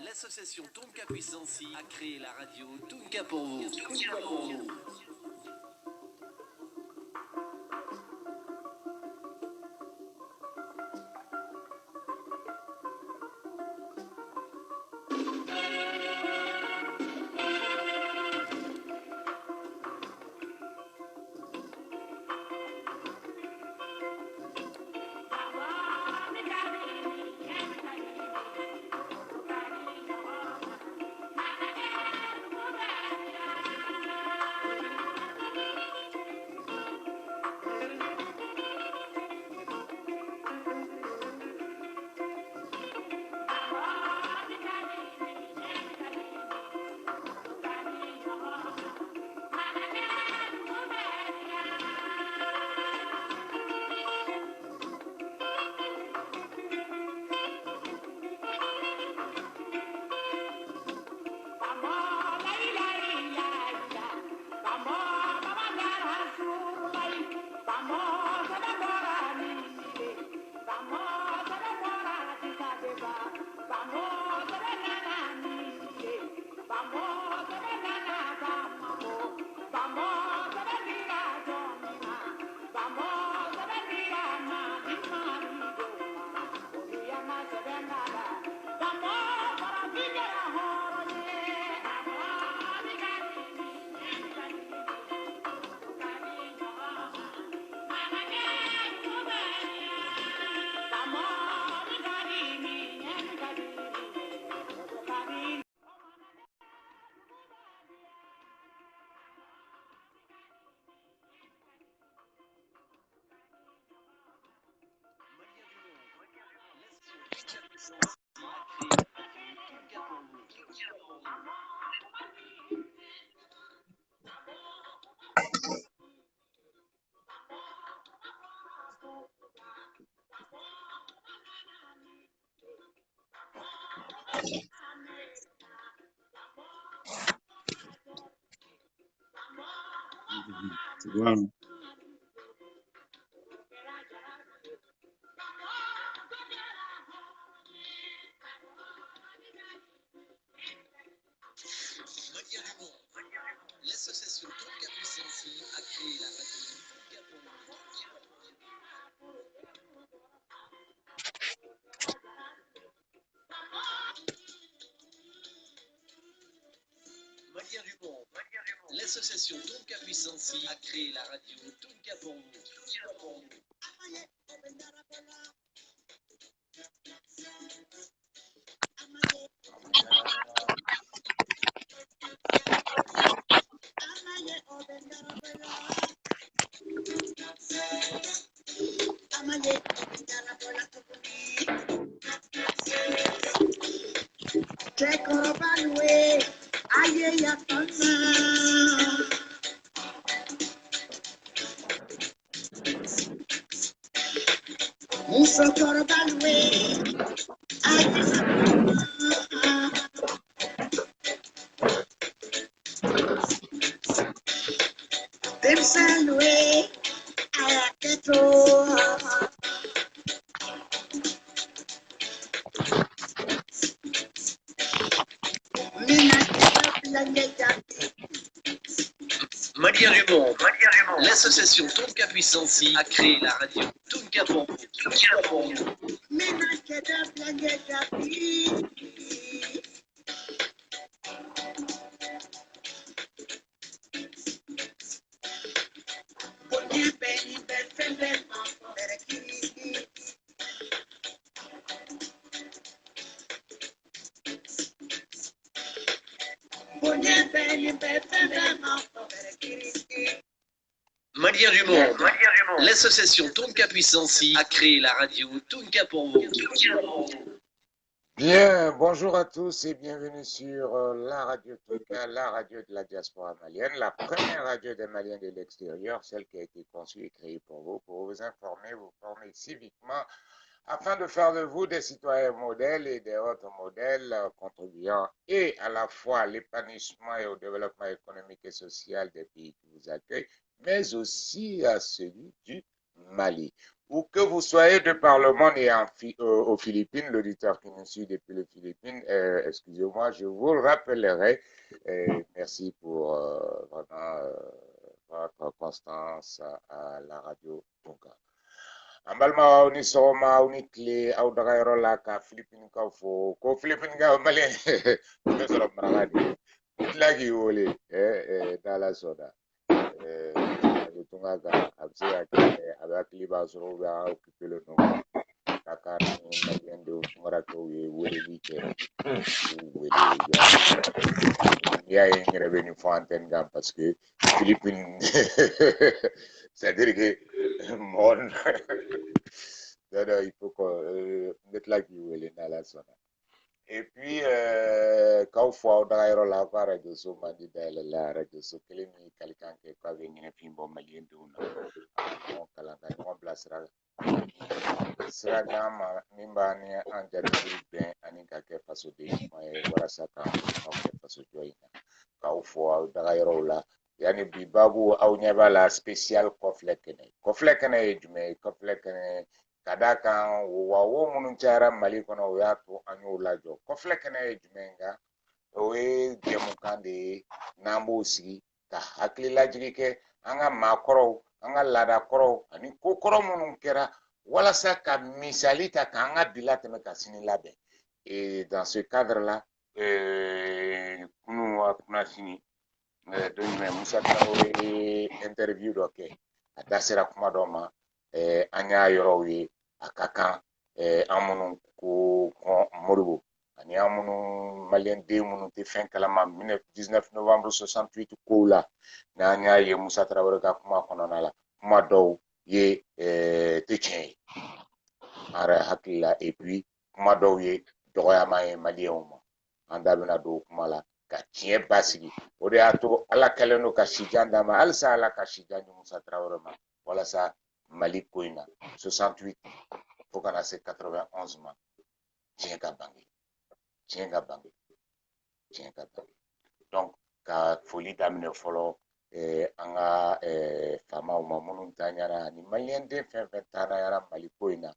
L'association Tonka Puissance a créé la radio Tonka pour vous. Wow. L'association Tonka Puissance a créé la radio Tonka pour vous. Malien du monde. L'association Tonka Puissance a créé la radio Tonka pour vous. Malien du monde. L'association Tonka Puissance a créé la radio Tonka pour vous. Malien du monde. L'association Tonka Puissance a créé la radio Tonka pour vous. Bien, bonjour à tous et bienvenue sur la radio Tonka, la radio de la diaspora malienne, la première radio des Maliens de l'extérieur, celle qui a été conçue et créée pour vous informer, vous former civiquement, afin de faire de vous des citoyens modèles et des autres modèles contribuant et à la fois à l'épanouissement et au développement économique et social des pays qui vous accueillent, mais aussi à celui du Mali. Où que vous soyez de par le monde et aux Philippines, l'auditeur qui nous suit depuis les Philippines, excusez-moi, je vous le rappellerai. Merci pour vraiment votre constance à la radio Tunka. Ambalma oni soma oni kle au daga yoro la ka Philippine ka fo ko Philippine ga malen ko soro maragadi lagi wole dala soda tunga ga abse ya aba kliba soro ba occuper le nom kaka ni malien de ngara ko ye wole like wole ya ya ngere beni fontaine ga parce que Philippine c'est-à-dire que mon il faut qu'on mette la gueule dans la zone. Et puis, quand on a la radio so mandi la radio so kelemi quelqu'un qui est venu fimbo malien de una on kalanga on blasera sera gama nimbani anja ben anika ke faso de wala saka on ke faso joina quand on a la yani bibabu au nyaba la spécial kofle kene jume kofle kene kada kan wo munun cara mali kono o yato anyo lajo kofle kene jume nga o e jemu kande nambo sigi ka hakli lajigi ke anga makoro anga lada koro ani kokoro munun kera wala sa ka misalita ka anga bilate me ka sini labe et dans ce cadre là kunu wa kuna sini donc Musa Traoré interview dɔ kɛ a da sera kuma dɔ ma an y'a yɔrɔw ye a ka kan an minnu ko Modibo ani an minnu maliyɛn den minnu tɛ fɛn kalama 19 novembre 68 kow la n'an y'a ye Musa Traoré ka kuma kɔnɔna la kuma dɔw ye tɛ tiɲɛ ye an yɛrɛ hakili la et puis kuma dɔw ye dɔgɔyama ye maliyɛnw ma an da bɛna don o kuma la ka tiɲɛ basigi o de y'a to ala kɛlen don ka sijan d'a ma halisa ala ka sijan di Musa Traoré ma walasa Mali ko in na 68 fo kana se 91 ma tiɲɛ ka bange tiɲɛ ka bange tiɲɛ ka bange donc ka foli daminɛ fɔlɔ an ka faamaw ma minnu taɲara ani maliyɛn den fɛn fɛn taɲara Mali ko in na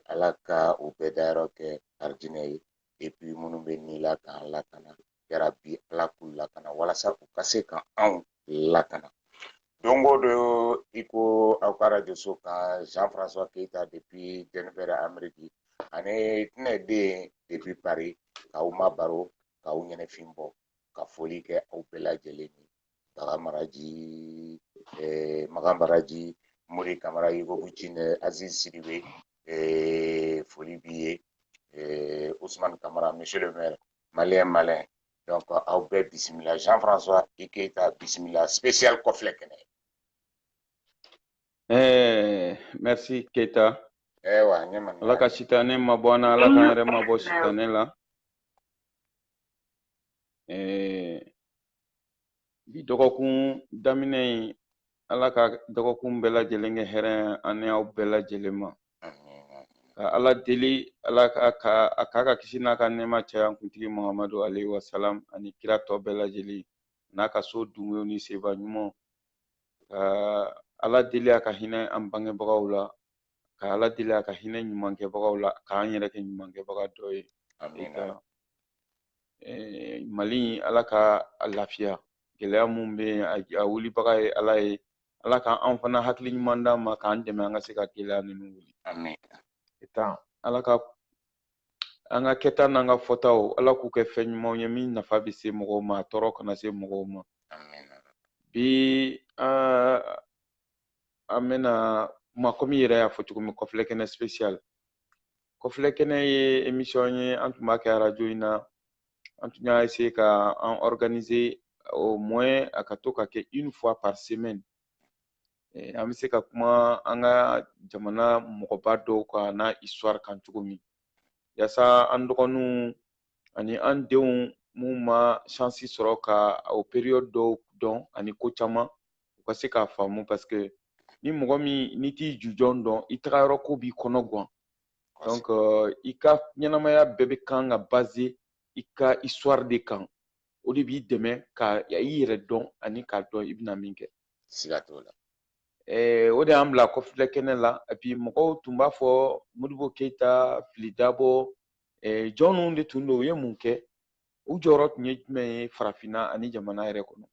ala ka u bɛɛ dayɔrɔ kɛ arijinɛ ye et puis minnu bɛ ni la k'an lakana yarabi ala k'u lakana walasa u ka se ka anw lakana don o don i ko aw ka radio so kan Jean-François Keita depuis Denver Amérique ani tɛnɛ den depuis Paris k'aw ma baro k'aw ɲɛnɛfin bɔ ka foli kɛ aw bɛɛ lajɛlen ye Magan Baraji Mori Kamara Yugo Bucine Aziz Sidibe foli b'i ye Ousmane Kamara monsieur le maire malien donc aw bɛɛ bisimila Jean-François Keita bisimila spécial kɔfilɛ kɛnɛ merci Keita wa ɲɛma ala ka sitanɛ mabɔ an na ala k'an yɛrɛ mabɔ sitanɛ la bi dɔgɔkun daminɛ in ala ka dɔgɔkun bɛɛ lajɛlen kɛ hɛrɛ ani aw bɛɛ lajɛlen ma ka ala deli ala ka ka kisi n'a ka nɛɛma caya an kuntigi Muhamadu alayhi wa salam ani kira tɔ bɛɛ lajɛlen n'a ka so dunkew ni seba ɲumanw ka ala deli a ka hinɛ an bangebagaw la ka ala deli a ka hinɛ ɲumankɛbagaw la k'an yɛrɛ kɛ ɲumankɛbaga dɔ ye Mali ala ka lafiya gɛlɛya mun bɛ yen a wulibaga ye ala ye ala k'an fana hakili ɲuman d'an ma k'an dɛmɛ an ka se ka gɛlɛya ninnu wuli ala ka an ka kɛta n'an ka fɔtaw ala k'u kɛ fɛn ɲumanw ye min nafa bɛ se mɔgɔw ma tɔɔrɔ kana se mɔgɔw ma bi an bɛna kuma komi yɛrɛ y'a fɔ cogo min kɔfilɛ kɛnɛ spécial kɔfilɛ kɛnɛ ye émission ye an tun b'a kɛ arajo in na an tun y'a essayer ka an organiser au moins a ka to ka kɛ une fois par semaine an bɛ se ka kuma an ka jamana mɔgɔba dɔw ka n'a histoire kan cogo min yasa an dɔgɔninw ani an denw mun ma chance sɔrɔ ka o période dɔw dɔn ani ko caman u ka se k'a faamu parce que ni mɔgɔ min n'i t'i jujɔn dɔn i tagayɔrɔ ko b'i kɔnɔ gan donc i ka ɲɛnamaya bɛɛ bɛ kan ka baser i ka histoire de kan o de b'i dɛmɛ ka i yɛrɛ dɔn ani k'a dɔn i bɛna min kɛ siga t'o la o de y'an bila kɔfilɛ kɛnɛ la et puis mɔgɔw tun b'a fɔ Modibo Keyita Fili Dabo jɔnw de tun don u ye mun kɛ u jɔyɔrɔ tun ye jumɛn ye farafinna ani jamana yɛrɛ kɔnɔ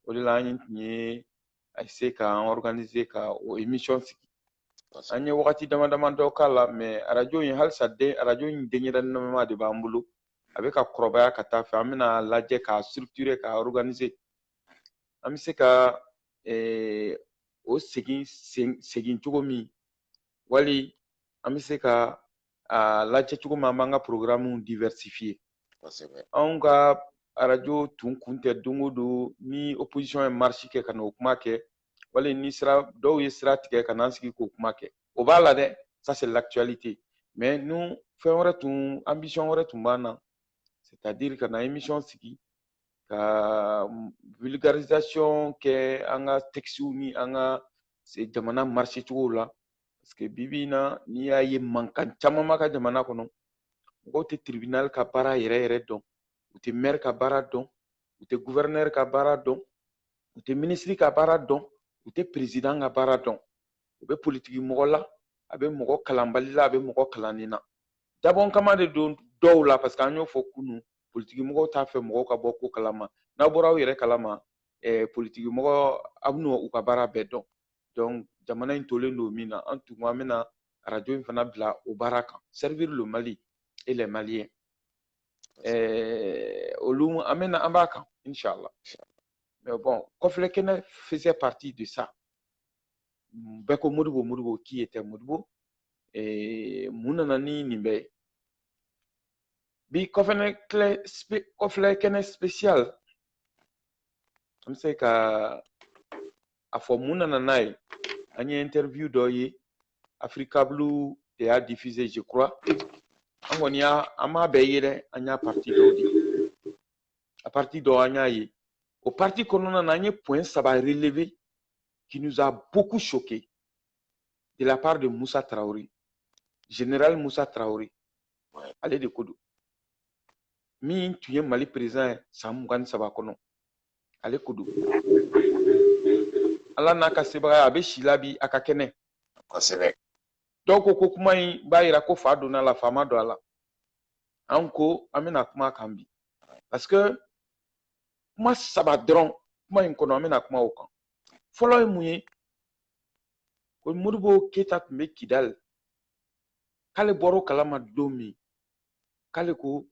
o de la an tun ye a essayer k'an organiser ka o émission sigi an ye wagati dama dama dɔ k'a la mais radio in halisa radio in denyɛrɛninama de b'an bolo a bɛ ka kɔrɔbaya ka taa fɛ an bɛna lajɛ k'a structurer k'a organiser an bɛ se ka o segin cogo min wali an bɛ se ka lajɛ cogo min an b'an ka programme diversifier anw ka radio tun kun tɛ don o don ni opposition ye marche kɛ ka na o kuma kɛ wali ni dɔw ye sira tigɛ ka n'an sigi k'o kuma kɛ o b'a la dɛ ça c'est l'actualité mais nous fɛn wɛrɛ tun ambition wɛrɛ tun b'an na c'est-à-dire ka na émission sigi ka vulgarisation kɛ an ka textes ni an ka jamana marché cogo la parce que bibi in na n'i y'a ye mankan caman ma ka jamana kɔnɔ mɔgɔw tɛ tribunal ka baara yɛrɛ yɛrɛ dɔn u tɛ maire ka baara dɔn u tɛ gouverneur ka baara dɔn u tɛ ministre ka baara dɔn u tɛ président ka baara dɔn u bɛ politiki mɔgɔ la a bɛ mɔgɔ kalanbali la a bɛ mɔgɔ kalanni na dabɔ kama de don dɔw la parce que an y'o fɔ kunun politiki mɔgɔw t'a fɛ mɔgɔw ka bɔ ko kalama n'a bɔra aw yɛrɛ kalama politiki mɔgɔ aw bɛna u ka baara bɛɛ dɔn donc jamana in tolen don min na an tun ko an bɛna radio in fana bila o baara kan servir le Mali et les Maliens olu an b'a kan inchallah mais bon kɔfilɛ kɛnɛ faisait partie de ça bɛɛ ko Modibo qui était Modibo mun nana ni nin bɛɛ ye bi kɔfilɛ kɛnɛ spécial an bɛ se ka a fɔ mun nana n'a ye an ye interview dɔ ye Africable de y'a diffusé je crois an kɔni an m'a bɛɛ ye dɛ an y'a partie dɔw di a partie dɔw an y'a ye o partie kɔnɔna na an ye point 3 relevé qui nous a beaucoup choqué de la part de Moussa Traoré général Moussa Traoré ale de ko don min tun ye Mali président ye san 23 kɔnɔ ale ko don ala n'a ka sebaaya a bɛ si la bi a ka kɛnɛ kosɛbɛ dɔw ko kuma in b'a yira ko fa donna a la fa ma don a la an ko an bɛna kuma kan bi parce que kuma 3 dɔrɔn kuma in kɔnɔ an bɛna kuma o kan fɔlɔ ye mun ye ko Modibo Keyita tun bɛ Kidali k'ale bɔra o kalama don min k'ale ko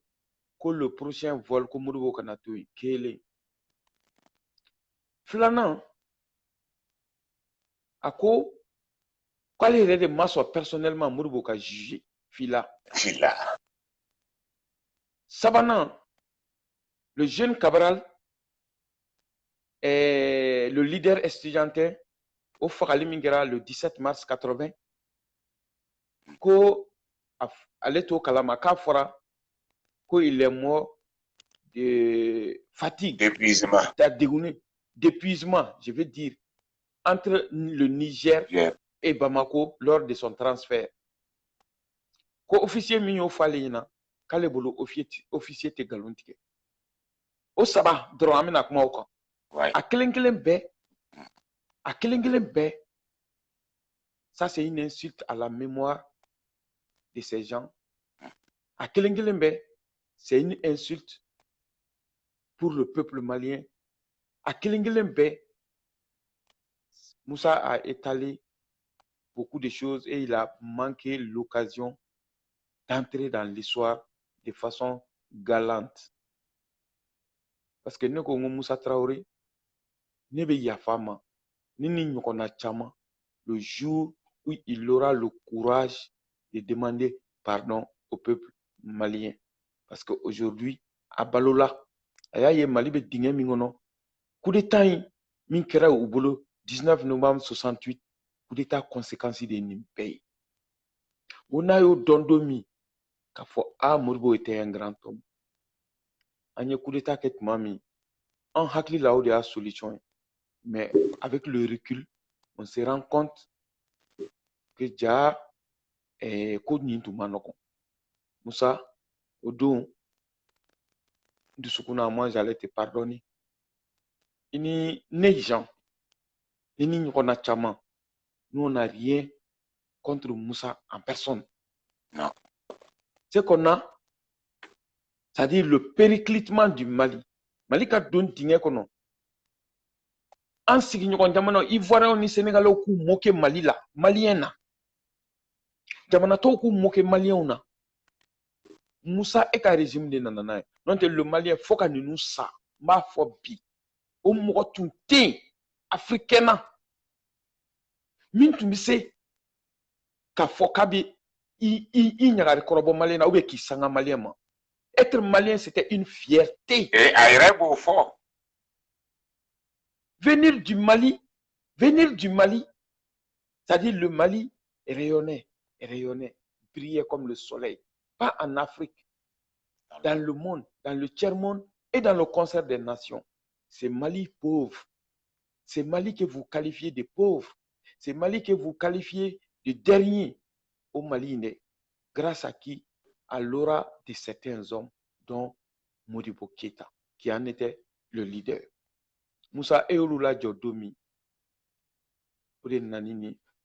le prochain vol ko Modibo kana to yen kelen filanan a ko k'ale yɛrɛ de ma sɔn personnellement Modibo ka juger fila sabanan le jeune Cabral le leader estudiantin au fagali min kɛra le 17 mars 80 ko ale to kalama k'a fɔra ko il est mort de fatigue d'épuisement je veux dire entre le Niger et Bamako lors de son transfert ko officier min y'o f'ale ɲɛna k'ale bolo officier tɛ nkalon tigɛ o 3 dɔrɔn an bɛna kuma o kan a kelen kelen bɛɛ ça c'est une insulte à la mémoire de ces gens a kelen kelen bɛɛ c'est une insulte pour le peuple malien a kelen kelen bɛɛ Moussa a étalé beaucoup de choses et il a manqué l'occasion d'entrer dans l'histoire de façon galante parce que ne ko Moussa Traoré ne bɛ yafa ma ni ɲɔgɔnna caman le jour où il aura le courage de demander pardon au peuple malien parce que aujourd'hui a balola a y'a ye Mali bɛ dingɛ min kɔnɔ coup d'état in min kɛra u bolo 19 novembre 68 coup d'état conséquence de nin bɛɛ ye o n'a y'o dɔn don min k'a fɔ Modibo était un grand homme an ye coup d'état kɛ tuma min an hakili la o de y'a solution ye mais avec le recul on se rend compte que ja ko nin tun ma nɔgɔn Moussa o don dusukun na moi j'allais te pardonner i ni ne Jean i ni ɲɔgɔnna caman nous, on n'a rien contre Moussa en personne. Non. Ce qu'on a, c'est-à-dire le périclitement du Mali. Mali ka don dingɛ kɔnɔ. An sigiɲɔgɔn jamana Ivoirien ni Sénégalais k'u moqué Mali la, Malien na. Jamana tɔw k'u moqué Malien na. Moussa e ka régime de nana n'a ye. N'o tɛ le Malien fo ka ninnu sa. N b'a fɔ bi. O mɔgɔ tun tɛ yen Africain na. Min tun bɛ se k'a fɔ k'a bɛ i ɲagari kɔrɔbɔ Malien na ou bien k'i sanga Malien ma. Être Malien, c'était une fierté. Et Aïré Beaufort. Venir du Mali, c'est-à-dire le Mali rayonnait, brillait comme le soleil. Pas en Afrique, dans le monde, dans le tiers-monde et dans le concert des nations. C'est Mali pauvre. C'est Mali que vous qualifiez de pauvre. C'est Mali que vous qualifiez de dernier au Mali, grâce à qui? À l'aura de certains hommes, dont Modibo Keïta, qui en était le leader. Moussa Eolula Djodomi,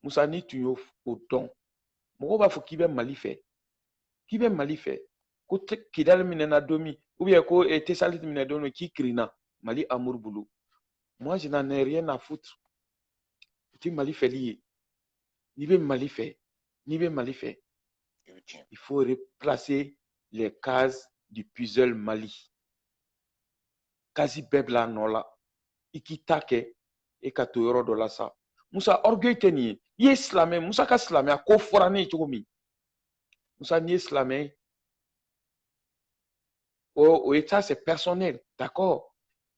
Moussa ni tu yo au don. Moko ba fo ki be Mali fait. Qui be Mali fait? Ko Kidal minena domi, ou bien ko Tessalit minena domi qui krina Mali amour boulot. Moi je n'en ai rien à foutre. Tu Mali fait lié. Ni be Mali fait. Il faut replacer les cases du puzzle Mali. Kasi bebla nola. Ikitake et katoyoro de la sa. Moussa orgueil teni. Ye islamé. Moussa ka islamé a ko forane chokomi. Moussa ni islamé. Au état c'est personnel. D'accord.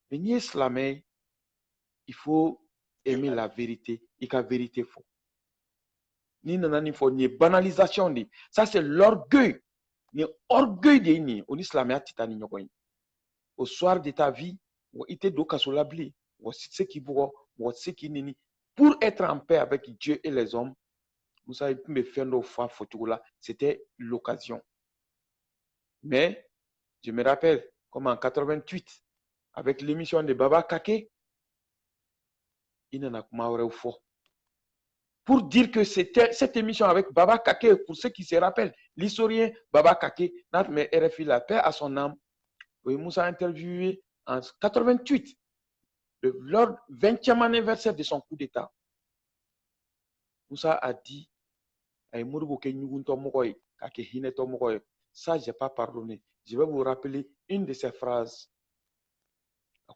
Mais ni islamé, il faut aimer la vérité. Et la vérité faux. Ni nanani fo ni banalisation ni. Ça c'est l'orgueil. Ni orgueil de ni. On islamé a titani nyokoyi. Au soir de ta vie, ou ite do kasolabli. Pour être en paix avec Dieu et les hommes, vous savez, c'était l'occasion. Mais, je me rappelle, comme en 88, avec l'émission de Baba Kake, il n'en a pas fort. Pour dire que c'était cette émission avec Baba Kake, pour ceux qui se rappellent, l'historien Baba Kake, notre RFI, la paix à son âme, il nous a interviewé en 88. Lors du 20e anniversaire de son coup d'État, Moussa a dit ça, je n'ai pas pardonné. Je vais vous rappeler une de ses phrases. Que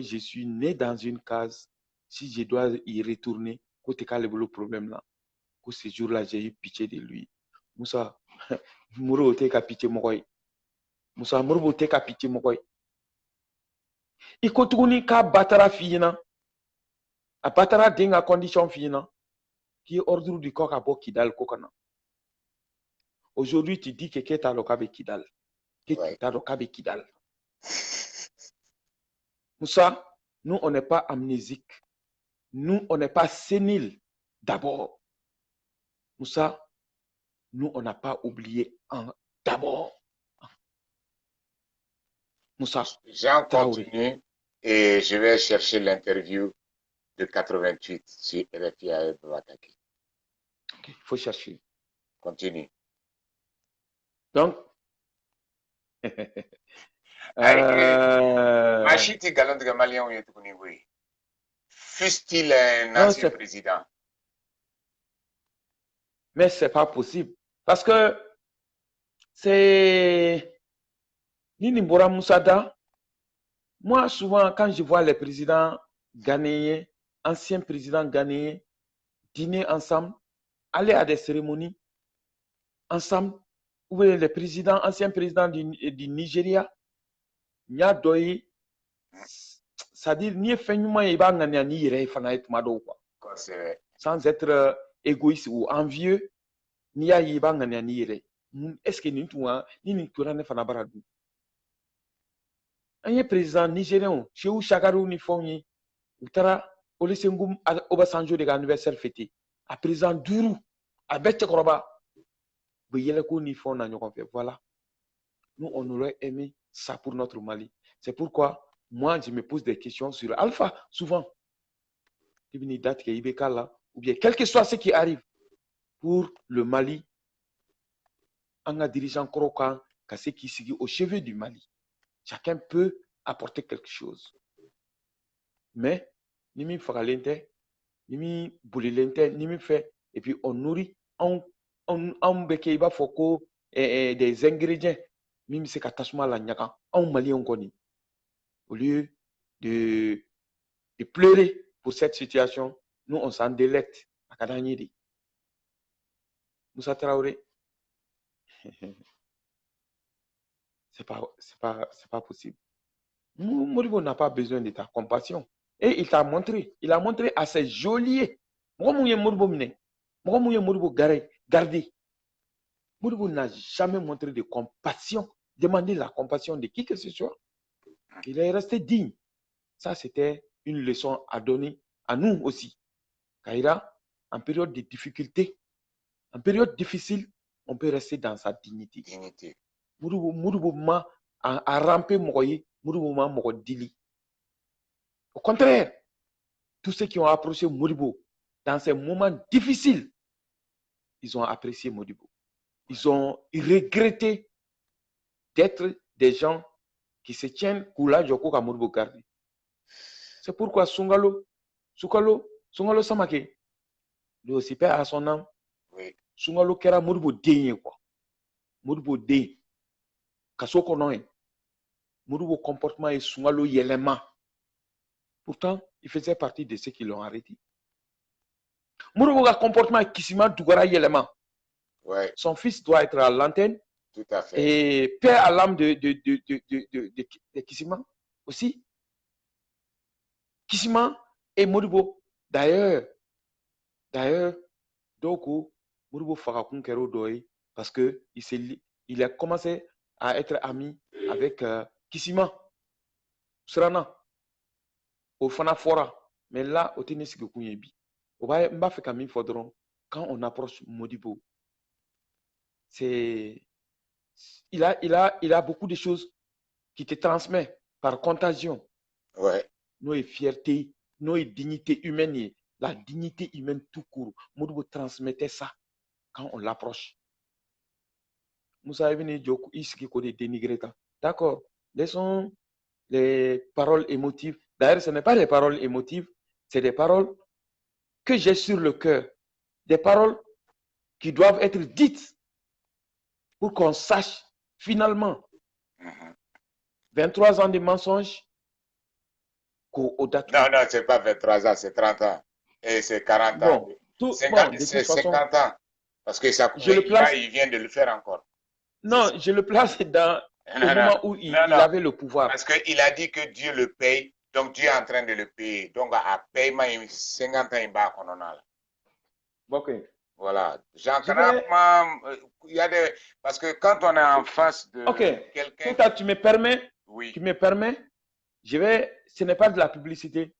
je suis né dans une case. Si je dois y retourner, le problème là. Que ce jour-là, j'ai eu pitié de lui. Moussa, Mouro te ka pitié mokoy. Moussa Mouro te ka pitié mokoy. Iko tuguni ka batara fina. A batara denga condition fina. Qui est ordre du corps à bo Kidal kokana. Aujourd'hui, tu dis que t'as le kabe Kidal. Que t'as le kabe Kidal. Moussa, nous on n'est pas amnésique. Nous on n'est pas sénile. D'abord. Moussa, nous on n'a pas oublié d'abord. Moussa. J'en continue et je vais chercher l'interview de 88 sur RFI à Babataki. Ok, il faut chercher. Continue. Donc, Machiti galon de Malien ou Yetouni, oui. Fût-il un ancien président? Mais ce n'est pas possible. Parce que c'est Nini Mbora Moussada. Moi, souvent, quand je vois les présidents ghanéens, anciens présidents ghanéens, dîner ensemble, aller à des cérémonies ensemble, où les présidents, anciens présidents du Nigeria, Nya Doye, c'est-à-dire, ni effectivement, il va ni sans être égoïste ou envieux, ni a y est-ce que ni tourane fanabaradu? Un président nigérien, chez où Chagarou ni fongi, Utara, Olisengum, Obasanjo de l'anniversaire fêté, à président Duru, à Betchekoroba, voilà. Nous, on aurait aimé ça pour notre Mali. C'est pourquoi moi, je me pose des questions sur Alpha, souvent. Ou bien, quel que soit ce qui arrive pour le Mali, en dirigeant Krokan, Kassé qui signe au chevet du Mali. Chacun peut apporter quelque chose. Mais, Nimi Fagalente, Nimi Boulilente, Nimi fait, et puis on nourrit, on Bekeiba Foko et des ingrédients. Mimi c'est Katashma la Nyaka, on Mali on connaît. Au lieu de pleurer pour cette situation, nous on s'en délecte. À Kadanyidi. Moussa Traoré. C'est pas possible. Modibo n'a pas besoin de ta compassion. Et il a montré à ses geôliers. Gardé. Modibo n'a jamais montré de compassion, demandé la compassion de qui que ce soit. Il est resté digne. Ça, c'était une leçon à donner à nous aussi. Kaira, en période de difficulté, en période difficile, on peut rester dans sa dignité. Modibo m'a rampé Mokoye, Modibo m'a Mokodili. Au contraire, tous ceux qui ont approché Modibo dans ces moments difficiles, ils ont apprécié Modibo. Ils ont regretté d'être des gens qui se tiennent Kula Joko à Modibo Gardi. C'est pourquoi Sungalo Samake, lui aussi père à son âme. Oui. Sungalo Kera Modibo Denye quoi. Modibo De. Kasoko Noé. Modibo comportement et Sungalo Yelema. Pourtant, il faisait partie de ceux qui l'ont arrêté. Modibo a comportement Kissima Dougara Yelema. Ouais. Son fils doit être à l'antenne. Tout à fait. Et père à l'âme de Kissima aussi. Kissima et Modibo. D'ailleurs, donc, Modibo Farakun Kero Doye, parce qu'il a commencé à être ami avec Kissima, Srana, au Fanafora. Mais là, au Tennessee, quand on approche Modibo, il a beaucoup de choses qui te transmet par contagion. Ouais. Nos fierté, nos dignité humaine, la dignité humaine tout court. Modibo transmettait ça quand on l'approche. Moussa Evini Djokou, ici qui dénigrer. D'accord. Laissons les paroles émotives. D'ailleurs, ce n'est pas les paroles émotives, c'est des paroles que j'ai sur le cœur. Des paroles qui doivent être dites pour qu'on sache finalement 23 ans de mensonges qu'au date. Non, c'est pas 23 ans, c'est 30 ans. Et c'est 40 ans. Bon, 50 ans. Parce que ça, il vient de le faire encore. Non, je le place dans au moment où il avait le pouvoir. Parce qu'il a dit que Dieu le paye, donc Dieu est en train de le payer. Donc, à paiement, 50 ans, il va en a. Ok. Voilà. Il y a des... Parce que quand on est en face de quelqu'un... Tout tu me permets, oui. Tu me permets, ce n'est pas de la publicité.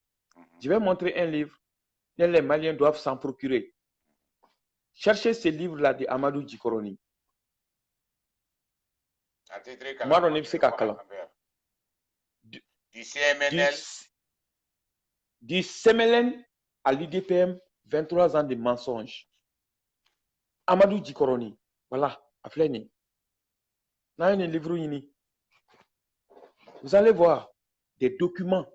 Je vais montrer un livre que les Maliens doivent s'en procurer. Cherchez ce livre-là de Amadou Djikoroni. Moi, on est du CMNL. Du CMLN à l'IDPM, 23 ans de mensonges. Amadou Djikoroni. Voilà, à Fléni. Vous allez voir des documents.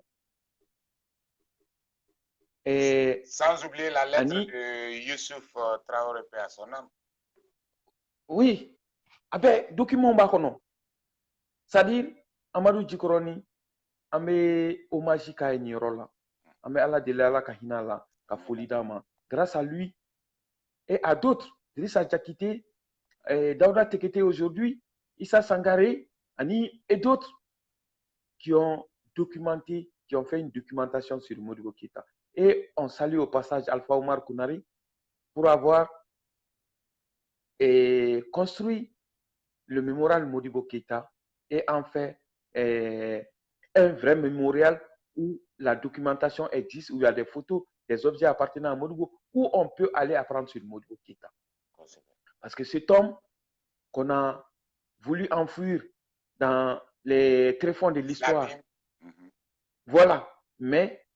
Et sans oublier la lettre de Youssouf Traoré à son âme. Oui. Avec document bakono. C'est-à-dire, Amadou Djikoroni, amé hommage ka ni rola. Amé ala de la kahina la ka folidama. Grâce à lui et à d'autres, Idrissa Diakité, Daouda Tekete aujourd'hui, Issa Sangaré, Ani et d'autres qui ont documenté, qui ont fait une documentation sur Modibo Keïta. Et on salue au passage Alpha Omar Kounari pour avoir construit le mémorial Modibo Keïta et en fait un vrai mémorial où la documentation existe, où il y a des photos, des objets appartenant à Modibo, où on peut aller apprendre sur Modibo Keïta. Parce que cet homme qu'on a voulu enfouir dans les tréfonds de l'histoire, Voilà. Mais,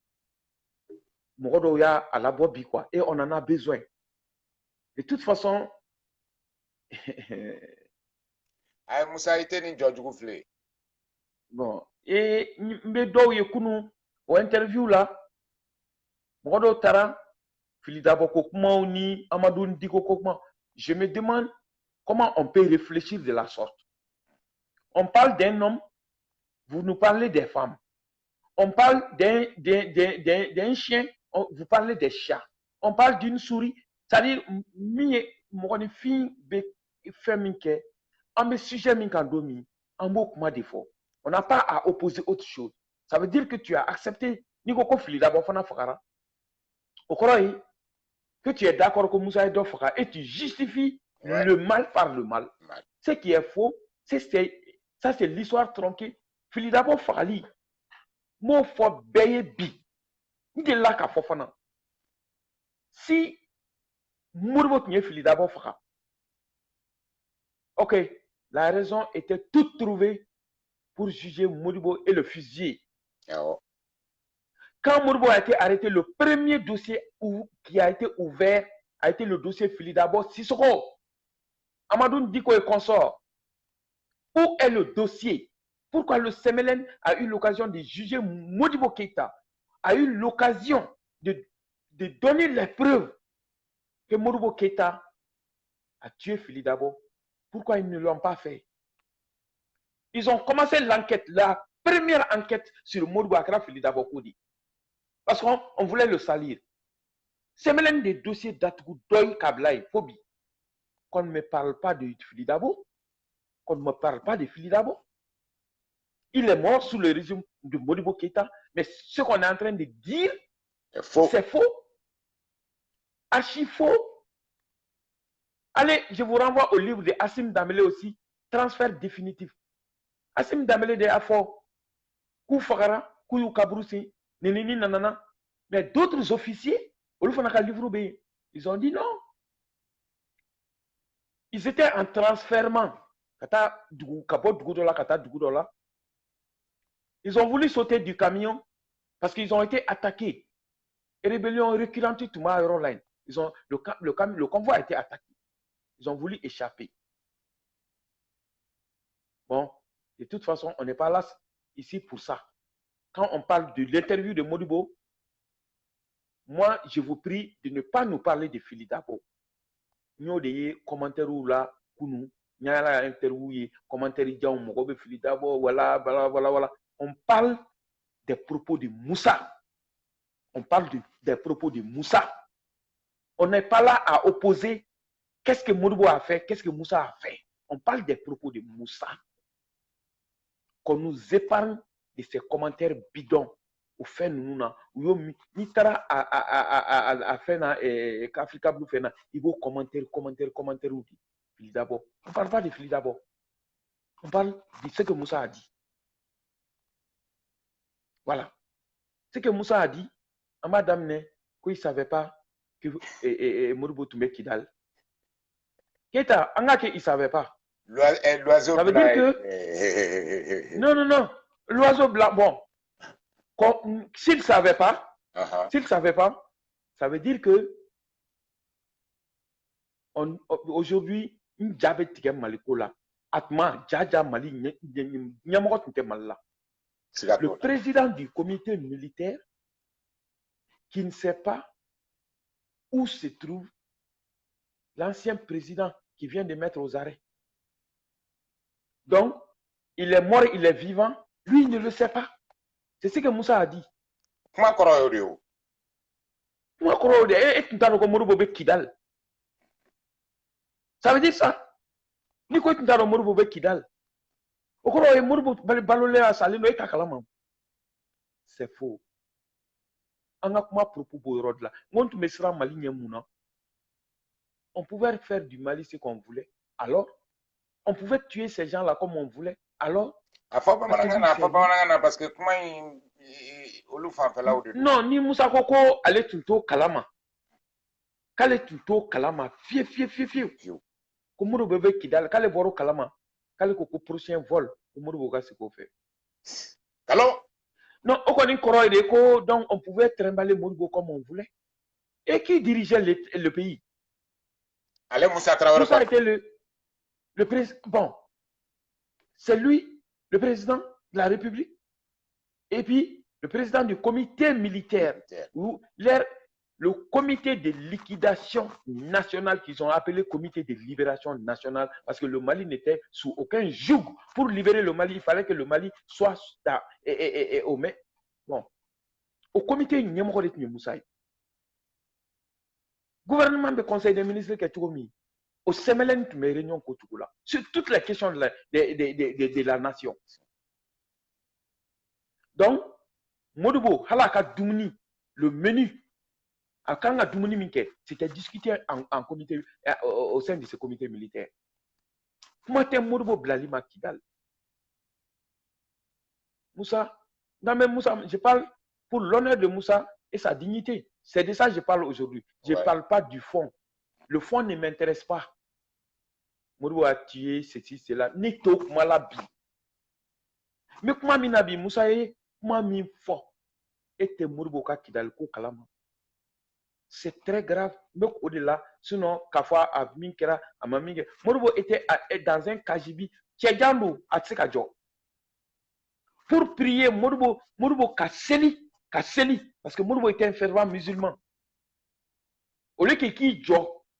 Morodo à la Bobby, quoi. Et on en a besoin. De toute façon, Ay Moussa ite ni George Gouflé. bon. Et, Mbedo Yekunu, au interview là, Morodo Tara, Filidabo Kokma ni Amadou Ndiko Kokma. Je me demande comment on peut réfléchir de la sorte. On parle d'un homme, vous nous parlez des femmes. On parle d'un chien, vous parlez des chats. On parle d'une souris. C'est-à-dire, on n'a pas à opposer autre chose. Ça veut dire que tu as accepté que tu es d'accord que Moussa est Dofara et tu justifies le mal par le mal. Ce qui est faux, ça c'est l'histoire tronquée. Filidabo Fali. Mo fo beye bi. N'de la ka fofana. Si Mourbo Tnye Filidabo Fara. Ok, la raison était toute trouvée pour juger Mouribo et le fusiller. Quand Mouribo a été arrêté, le premier dossier qui a été ouvert a été le dossier Filidabo Sissoko. Amadou Ndiko et consort. Où est le dossier? Pourquoi le CMLN a eu l'occasion de juger Modibo Keïta, a eu l'occasion de donner les preuves que Modibo Keïta a tué Filidabo? Pourquoi ils ne l'ont pas fait? Ils ont commencé l'enquête, la première enquête sur Modibo Akra Filidabo Koudi. Parce qu'on voulait le salir. CMLN des dossiers d'Atgou Doy Kablaï, Phobie. Qu'on ne me parle pas de Filidabo, qu'on ne me parle pas de Filidabo. Il est mort sous le régime de Modibo Keïta, mais ce qu'on est en train de dire, c'est faux. Archi faux. Allez, je vous renvoie au livre de Assim Damele aussi, Transfert définitif. Assim Damele de Afo, Kou Fagara, Kou Kabrousi, Nenini Nanana, mais d'autres officiers, ils ont dit non. Ils étaient en transfèrement. Ils ont voulu sauter du camion parce qu'ils ont été attaqués. Et rébellion récurrente tout Aeroline. Le convoi a été attaqué. Ils ont voulu échapper. Bon, de toute façon, on n'est pas là ici pour ça. Quand on parle de l'interview de Modibo, moi, je vous prie de ne pas nous parler de Filidabo. Nous avons des commentaires là, nous avons interview, commentaires de Filidabo, voilà. On parle des propos de Moussa. On parle des propos de Moussa. On n'est pas là à opposer qu'est-ce que Modibo a fait, qu'est-ce que Moussa a fait. On parle des propos de Moussa. Qu'on nous épargne de ces commentaires bidons. Au fait, nous, ni tara à faire qu'Africa Blue fait, il faut commentaire. Filidabo. On ne parle pas de Filidabo. On parle de ce que Moussa a dit. Voilà. Ce que Moussa a dit, à madame ne, qu'il ne savait pas que Modibo Toumé Kidal. Keta, il ne savait pas. L'oiseau ça veut dire que. Non. L'oiseau blanc, bon. S'il ne savait pas, ça veut dire que aujourd'hui, une diabète malikola, atma, jaja mali, le président du comité militaire qui ne sait pas où se trouve l'ancien président qui vient de mettre aux arrêts. Donc, il est mort, il est vivant, lui, il ne le sait pas. C'est ce que Moussa a dit. Ça veut dire ça. C'est faux. On pouvait faire du Mali ce qu'on voulait. Alors, on pouvait tuer ces gens-là comme on voulait. Alors, parce que non, ni Moussa Koko allait tout Kalama. Kale tout Kalama. Fieu. Komoro bébé Kidal, Kale Boro Kalama. Kale Koko prochain vol. Komoro Boga se fait. Allô? Non, donc on pouvait trimballer Modibo comme on voulait. Et qui dirigeait le pays? Allez, Moussa Traoré. Moussa était le président. Bon, c'est lui, le président de la République. Et puis, le président du comité militaire, ou le comité de liquidation nationale qu'ils ont appelé comité de libération nationale, parce que le Mali n'était sous aucun joug. Pour libérer le Mali, il fallait que le Mali soit au mai. Bon, au comité Moussa, gouvernement de conseil des ministres qui est tout mis, au Semelen qui met réunion sur toutes les questions de la nation. Donc, Modibo, Halaka Doumni, le menu, c'était discuté en comité, au sein de ce comité militaire. Moi, t'es Modibo Blalima Kidal. Moussa, non mais Moussa, je parle pour l'honneur de Moussa et sa dignité. C'est de ça que je parle aujourd'hui. Je ne parle pas du fond. Le fond ne m'intéresse pas. Modibo a tué ceci, cela. Ni to malabi. Mais comment minabi Moussa est comment mi fort. Et te Modibo ka Kidal ko kalama. C'est très grave. Donc, au-delà, sinon, Kafwa a Minkera, a Maminge. Modibo était dans un Kajibi, Tchedjandou, à Tsekadjo. Pour prier, Modibo Kasseli, parce que Modibo était un fervent musulman. Au lieu qu'il y ait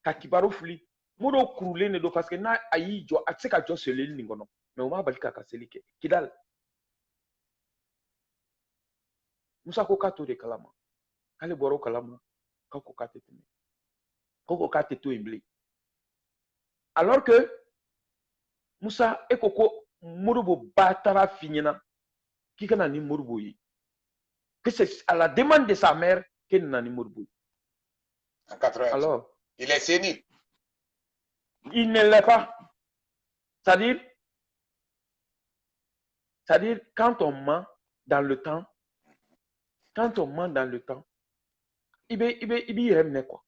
Kakibaro Fuli, Modibo Kroulé ne do parce que na ayi jo, à Tsekadjo se l'île Ningono. Mais on m'a balika Kasseli, Kidal. Moussa Kokato de Kalama. Kale Boro Kalama. Alors que Moussa et Koko Modibo Batara Finina, qui est ni Modibo, que c'est à la demande de sa mère qu'il n'a ni Modibo. En 80. Alors, il est sénile. Il ne l'est pas. C'est-à-dire, quand on ment dans le temps, il va quoi.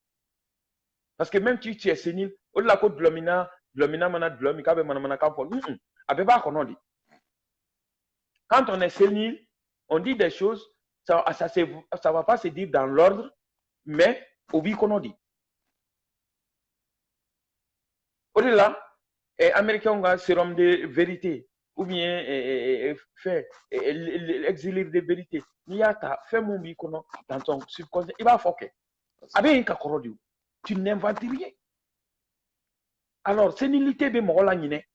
Parce que même si tu es sénile, au-delà de l'omina, mana de l'omika, mana kampo. Quand on est sénile, on dit des choses, ça va pas se dire dans l'ordre, mais au but qu'on dit. Au-delà, Américains ont un sérum de vérité, ou bien fait exilé de vérité. Niata, fais mon bicono dans ton subconscient, il va foquer. Avec un corrodé, tu n'inventes rien. Alors, sénilité, ben, mon rôle, avec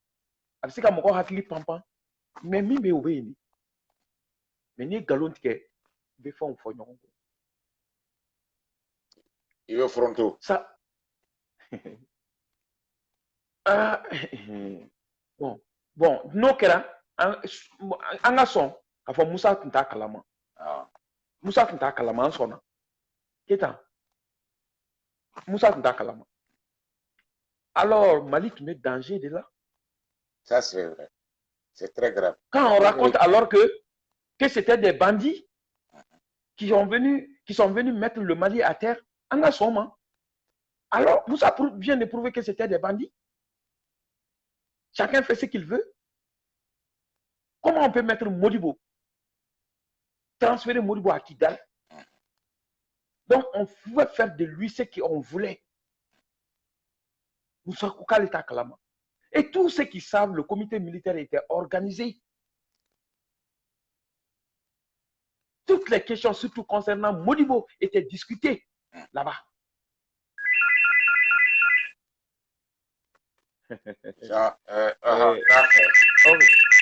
ce que mon corps a fait, pampan, mais mi be obéi. Mais ni galon que, be font fognon. Il veut fronto. Ça. Bon, no kera, anga son, afo Moussa Tinta Kalama. Moussa Tinta Kalama, en sona. Qu'est-ce Moussa Tinta Kalama. Alors, Malik met danger de là. Ça, c'est vrai. C'est très grave. Quand on raconte alors que c'était des bandits qui sont venus mettre le Mali à terre, anga son, alors, Moussa vient de prouver que c'était des bandits. Chacun fait ce qu'il veut. Comment on peut mettre Modibo, transférer Modibo à Kidal? Donc, on pouvait faire de lui ce qu'on voulait. Moussa Koukal est à Kalama. Et tous ceux qui savent, le comité militaire était organisé. Toutes les questions, surtout concernant Modibo, étaient discutées là-bas.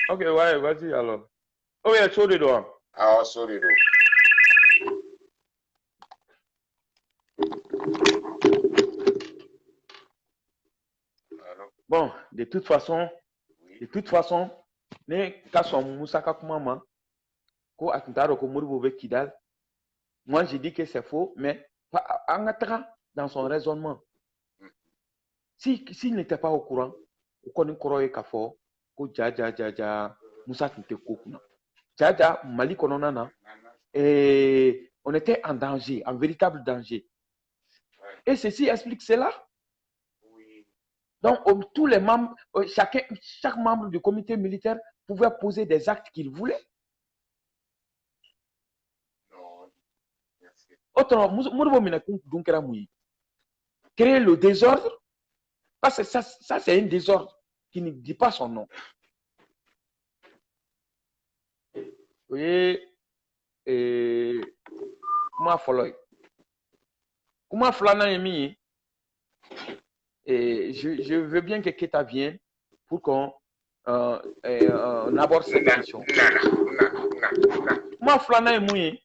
Ok, ouais, vas-y alors. Oh, il y a chaud dedans. Ah, sorry. Bon, de toute façon, ne kason Moussa Kakoumama, ko atintaro ko Modibo be Kidal. Moi, je dis que c'est faux, mais Angatara dans son raisonnement. S'il n'était pas au courant, on connaît Koroye Kafo, ko Dja, Moussa Tinte Kokuna. Dja, Mali Kononana, et on était en danger, en véritable danger. Et ceci explique cela. Donc, tous les membres, chaque membre du comité militaire pouvait poser des actes qu'il voulait. autrement, Modibo Minakun Dunkera Mouyi. Créer le désordre, parce que ça c'est un désordre qui ne dit pas son nom. Vous voyez, comment Folloy? Comment Flana Emi? Je veux bien que Keta vienne pour qu'on aborde cette question. Moi, Flana Emi,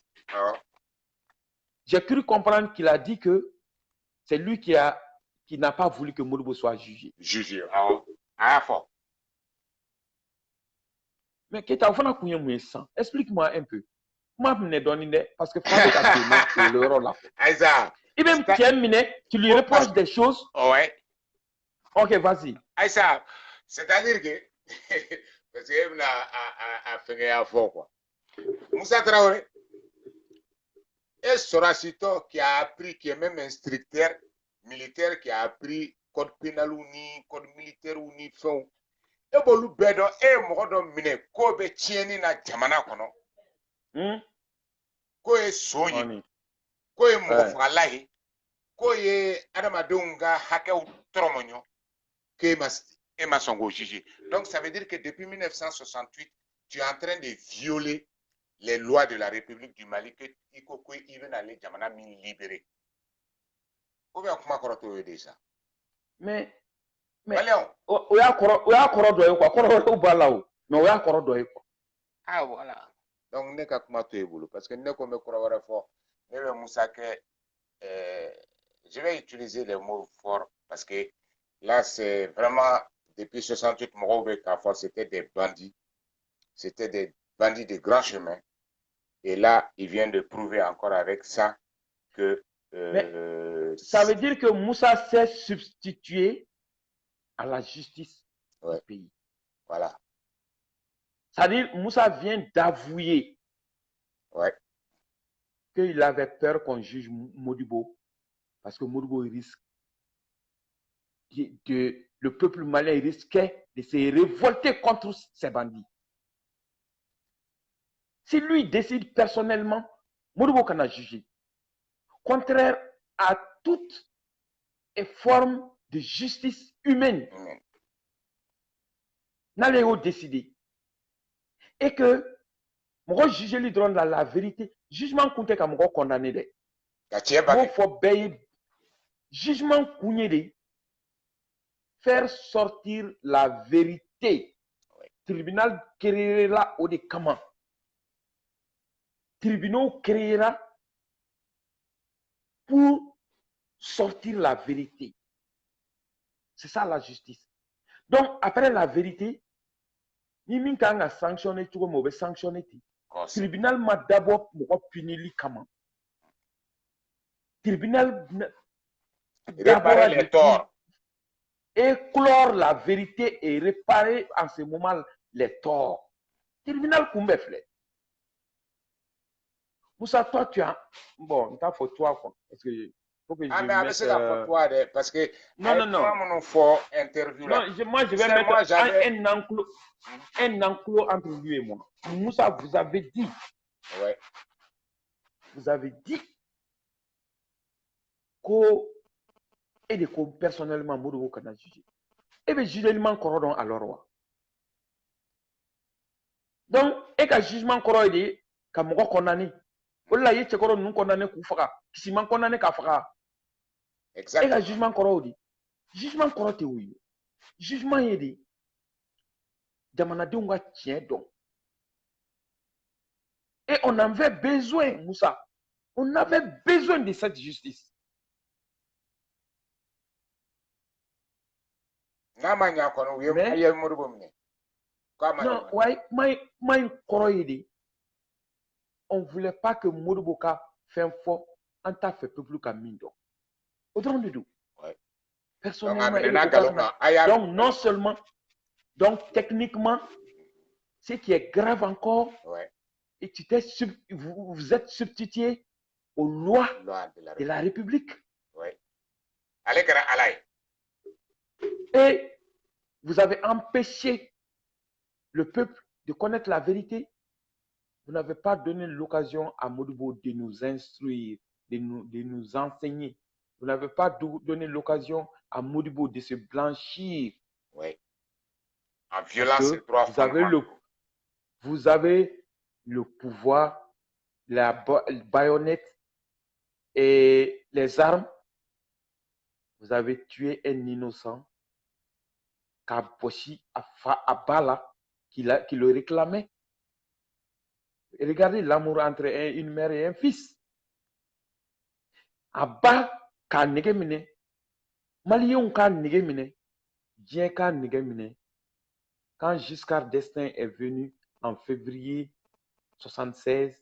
j'ai cru comprendre qu'il a dit que c'est lui qui n'a pas voulu que Modibo soit jugé. Jugé. Fort. Mais Keta, on va nous sans. Explique-moi un peu. Comment me donner parce que Fabien a donné le rôle là. Aïssa. Et même tu lui reproches des choses. Ouais. Ok, vas-y. Aïssa, c'est-à-dire que parce que a fait un fort quoi. Moussa Traoré est Soracito qui a appris, qui est même instructeur militaire qui a appris code pénal ou ni code militaire ou ni fond. Et bolu bedo e modo mine ko be tieni na jamana kono. Ko e soyi. Ko e mo falahi. Ko e adamadunga hake utromonyo que ma songo jugé. Donc ça veut dire que depuis 1968, tu es en train de violer les lois de la République du Mali que Ikoko Ibn Ali Jamana min libéré. Comment tu as dit ça? Mais ah voilà. Donc ne ka kuma to ebulu parce que ne ko me kora fort. Ne be Moussa que je vais utiliser les mots forts parce que là c'est vraiment depuis 68 Morobe Kafo c'était des bandits. C'était des bandits de grand chemin. Et là, il vient de prouver encore avec ça que ça veut dire que Moussa s'est substitué à la justice du pays. Voilà. C'est-à-dire Moussa vient d'avouer qu'il avait peur qu'on juge Modibo parce que Modibo risque le peuple malien risquait de se révolter contre ces bandits. Si lui décide personnellement, Modibo qu'on a jugé, contraire à toute forme de justice humaine, n'allez pas décider. Et que, moi, juger lui donne la vérité. Jugement compté comme moi condamné. Il faut payer. Jugement compté faire sortir la vérité. Tribunal créera au décament. Tribunal créera pour sortir la vérité. C'est ça la justice. Donc, après la vérité, ni quand on a sanctionné, tu vas sanctionner. Tribunal m'a d'abord puni comment. Tribunal réparer les torts. Éclore la vérité et réparer en ce moment les torts. Tribunal combien fait? Moussa, toi, tu as. Bon, t'as fait toi, quoi. Parce que. Mais avec la photo, parce que. Non. Mon fort interview là. Non, moi, je vais mettre un enclos entre lui et moi. Moussa, vous avez dit. Ouais. Vous avez dit que. Et de quoi personnellement, Modibo qu'on a jugé. Et bien, jugement corrodon à l'oroi. Donc, et qu'un jugement corrodé, comme on condamné. Là, il y a des nous condamné Koufara. Qui s'y condamné Kafara. Exactement. Et le jugement corrodé. Jugement corrodé, oui. Jugement aidé. Damanadunga tient donc. Et on avait besoin, Moussa. On avait besoin de cette justice. Non, on ne voulait pas que Modibo fait un fort en tant que peuple comme Mindo. Autrement de tout. Personnellement, donc non seulement, donc techniquement, ce qui est grave encore, et vous êtes substitué aux lois de la République. Et vous avez empêché le peuple de connaître la vérité. Vous n'avez pas donné l'occasion à Modibo de nous instruire, de nous enseigner. Vous n'avez pas donné l'occasion à Modibo de se blanchir. Oui. En violant Parce ces que trois vous avez le pouvoir, la baïonnette et les armes. Vous avez tué un innocent, Kaboshi Abala, qui le réclamait. Et regardez l'amour entre une mère et un fils. Abba ka nege mine, Malien ka nege mine, Dien ka nege mine. Quand Giscard d'Estaing est venu en février 76,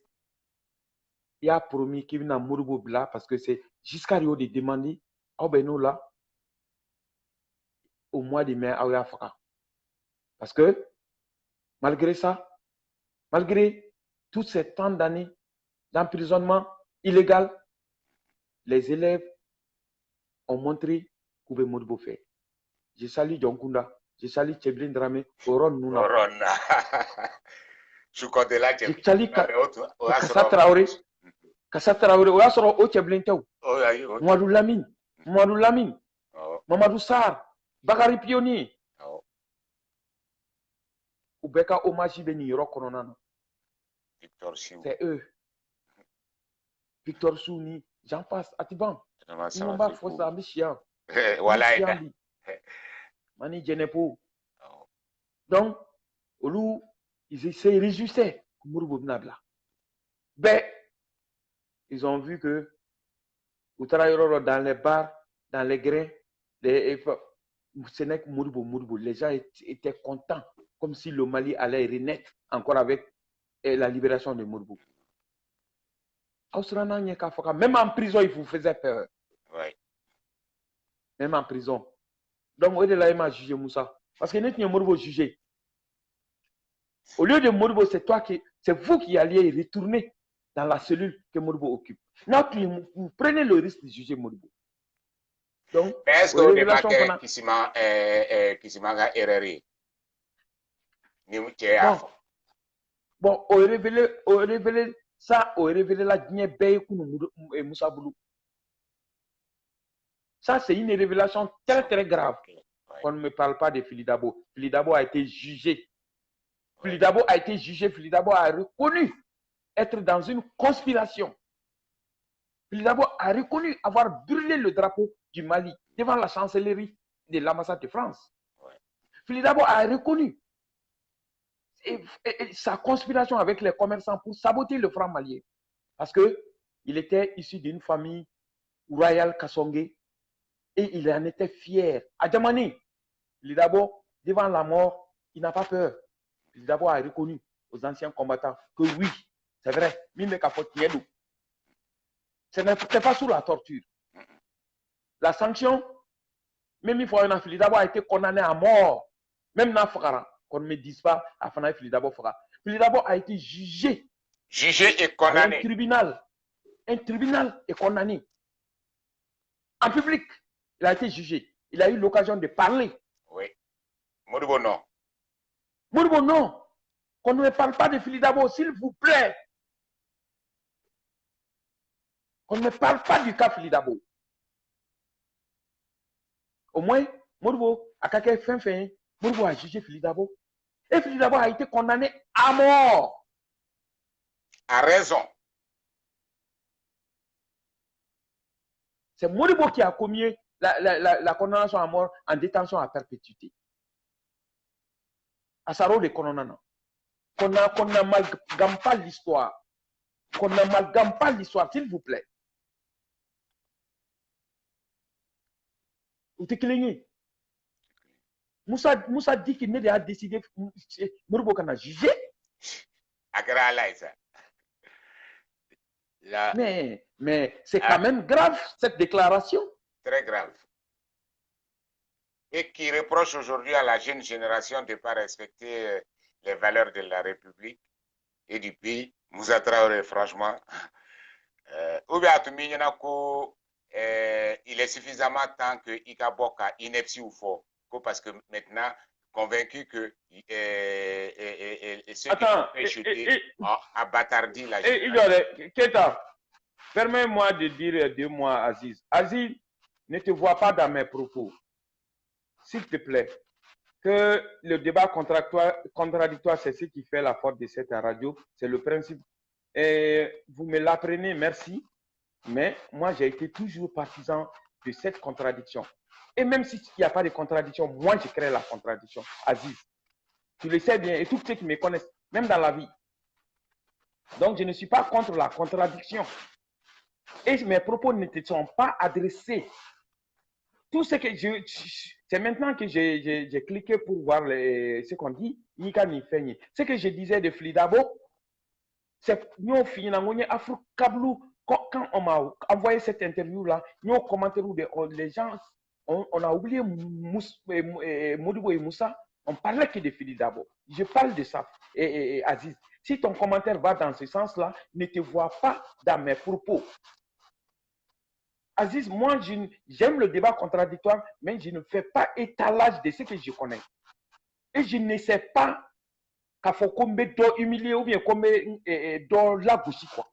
il a promis qu'il vient à Modibo Bla parce que c'est Giscard qui a demandé là au mois de mai à Faka. Parce que malgré ça, malgré tous ces temps d'années d'emprisonnement illégal, les élèves ont montré qu'on pouvait Modibo faire. Je salue John Kunda, je salue Tcheblin Dramé, Oron Nouna. Je connais là, je salue Kassa Traoré. Kassa Traoré, on a sorti au Tcheblin Tchou. Mamadou Lamine, Mamadou Sarr, Bakary Pionnier. Ubeka Omaji Beni Yoro Kononana. C'est eux. Victor Souni, j'en passe, Atiban. Imamba Fossa Michian. Voilà. Mani Djenepo. Donc, Olu, ils se réjouissaient. Ben, ils ont vu que dans les bars, dans les grains, les gens étaient contents, comme si le Mali allait renaître encore avec la libération de Modibo. Même en prison, il vous faisait peur. Oui. Même en prison. Donc, au lieu de là, il m'a jugé Moussa. Parce que nous avons Modibo jugé. Au lieu de Modibo, c'est vous qui alliez retourner dans la cellule que Modibo occupe. Là, vous prenez le risque de juger Modibo. Donc, est-ce que vous démarquez Kisimanga RRI? Bon, on révélé ça, on révélé la Guinée et Moussa Boulou. Ça, c'est une révélation très, très grave. On ne me parle pas de Filidabo. Filidabo a été jugé. Filidabo a été jugé. Filidabo a reconnu être dans une conspiration. Filidabo a reconnu avoir brûlé le drapeau du Mali devant la chancellerie de l'ambassade de France. Filidabo a reconnu sa conspiration avec les commerçants pour saboter le franc malien. Parce qu'il était issu d'une famille royale Kassongue et il en était fier. À Djamani, Filidabo, devant la mort, il n'a pas peur. Filidabo a reconnu aux anciens combattants que oui, c'est vrai, ce n'était pas sous la torture. La sanction, même une fois un Filidabo a été condamné à mort, même dans Fakara, qu'on ne me dise pas à Fanaï Filidabo Fakara. Filidabo a été jugé. Jugé et condamné. Un tribunal est condamné. En public, il a été jugé. Il a eu l'occasion de parler. Oui. Modibo non. Modibo non. Qu'on ne parle pas de Filidabo, s'il vous plaît. On ne parle pas du cas Filidabo. Au moins, Modibo a quelqu'un fin. Modibo a jugé Filidabo. Et Filidabo a été condamné à mort. À raison. C'est Modibo qui a commis la condamnation à mort en détention à perpétuité. Asaro de Kononana. Qu'on n'amalgame pas l'histoire. Qu'on n'amalgame pas l'histoire, s'il vous plaît. Vous êtes Moussa dit qu'il n'est pas décidé. Modibo qu'on a jugé. Mais c'est quand même grave, cette déclaration. Très grave. Et qui reproche aujourd'hui à la jeune génération de ne pas respecter les valeurs de la République et du pays. Moussa Traoré, franchement, il est suffisamment temps que Ikaboka ineptie ou fort, parce que maintenant, convaincu que ceux qui ont fait jeter a bâtardi la génération. Keta, Permets-moi de dire 2 mots à Aziz. Aziz, ne te vois pas dans mes propos. S'il te plaît, que le débat contradictoire, c'est ce qui fait la force de cette radio, c'est le principe. Et vous me l'apprenez, merci, mais moi j'ai été toujours partisan de cette contradiction. Et même s'il n'y a pas de contradiction, moi je crée la contradiction. Aziz, tu le sais bien, et tous ceux qui me connaissent, même dans la vie. Donc je ne suis pas contre la contradiction. Et mes propos ne te sont pas adressés. Tout ce que c'est maintenant que j'ai cliqué pour voir ce qu'on dit. Ce que je disais de Flidabo, c'est nous finalement quand on m'a envoyé cette interview là, nous commentaires les gens, on a oublié Modibo et Moussa, on parlait que de Flidabo. Je parle de ça, et Aziz. Si ton commentaire va dans ce sens là, ne te vois pas dans mes propos. Aziz, moi, j'aime le débat contradictoire, mais je ne fais pas étalage de ce que je connais. Et je ne sais pas qu'il faut qu'on me doit humilier ou bien qu'on me doit la bouche, quoi.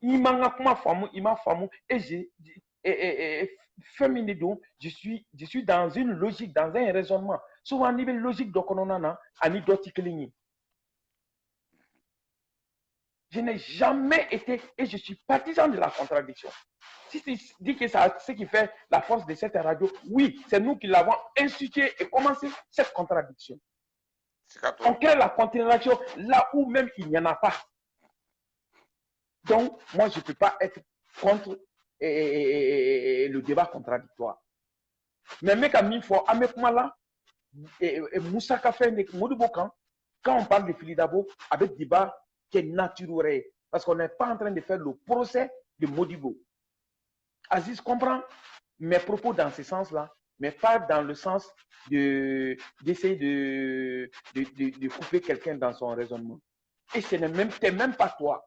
Il m'a famou, et je suis dans une logique, dans un raisonnement. Souvent, niveau logique de Kononana, anecdotique ligne. Je n'ai jamais été, et je suis partisan de la contradiction. Si tu dis que c'est ce qui fait la force de cette radio, oui, c'est nous qui l'avons institué et commencé cette contradiction. On crée la contradiction là où même il n'y en a pas. Donc, moi, je ne peux pas être contre le débat contradictoire. Mais mec, à mille fois, avec moi là, et Moussa Kafé, quand on parle de Filidabo, avec débat qui est naturel, parce qu'on n'est pas en train de faire le procès de Modibo. Aziz comprend mes propos dans ce sens-là, mais pas dans le sens d'essayer de couper quelqu'un dans son raisonnement. Et ce n'est même pas toi.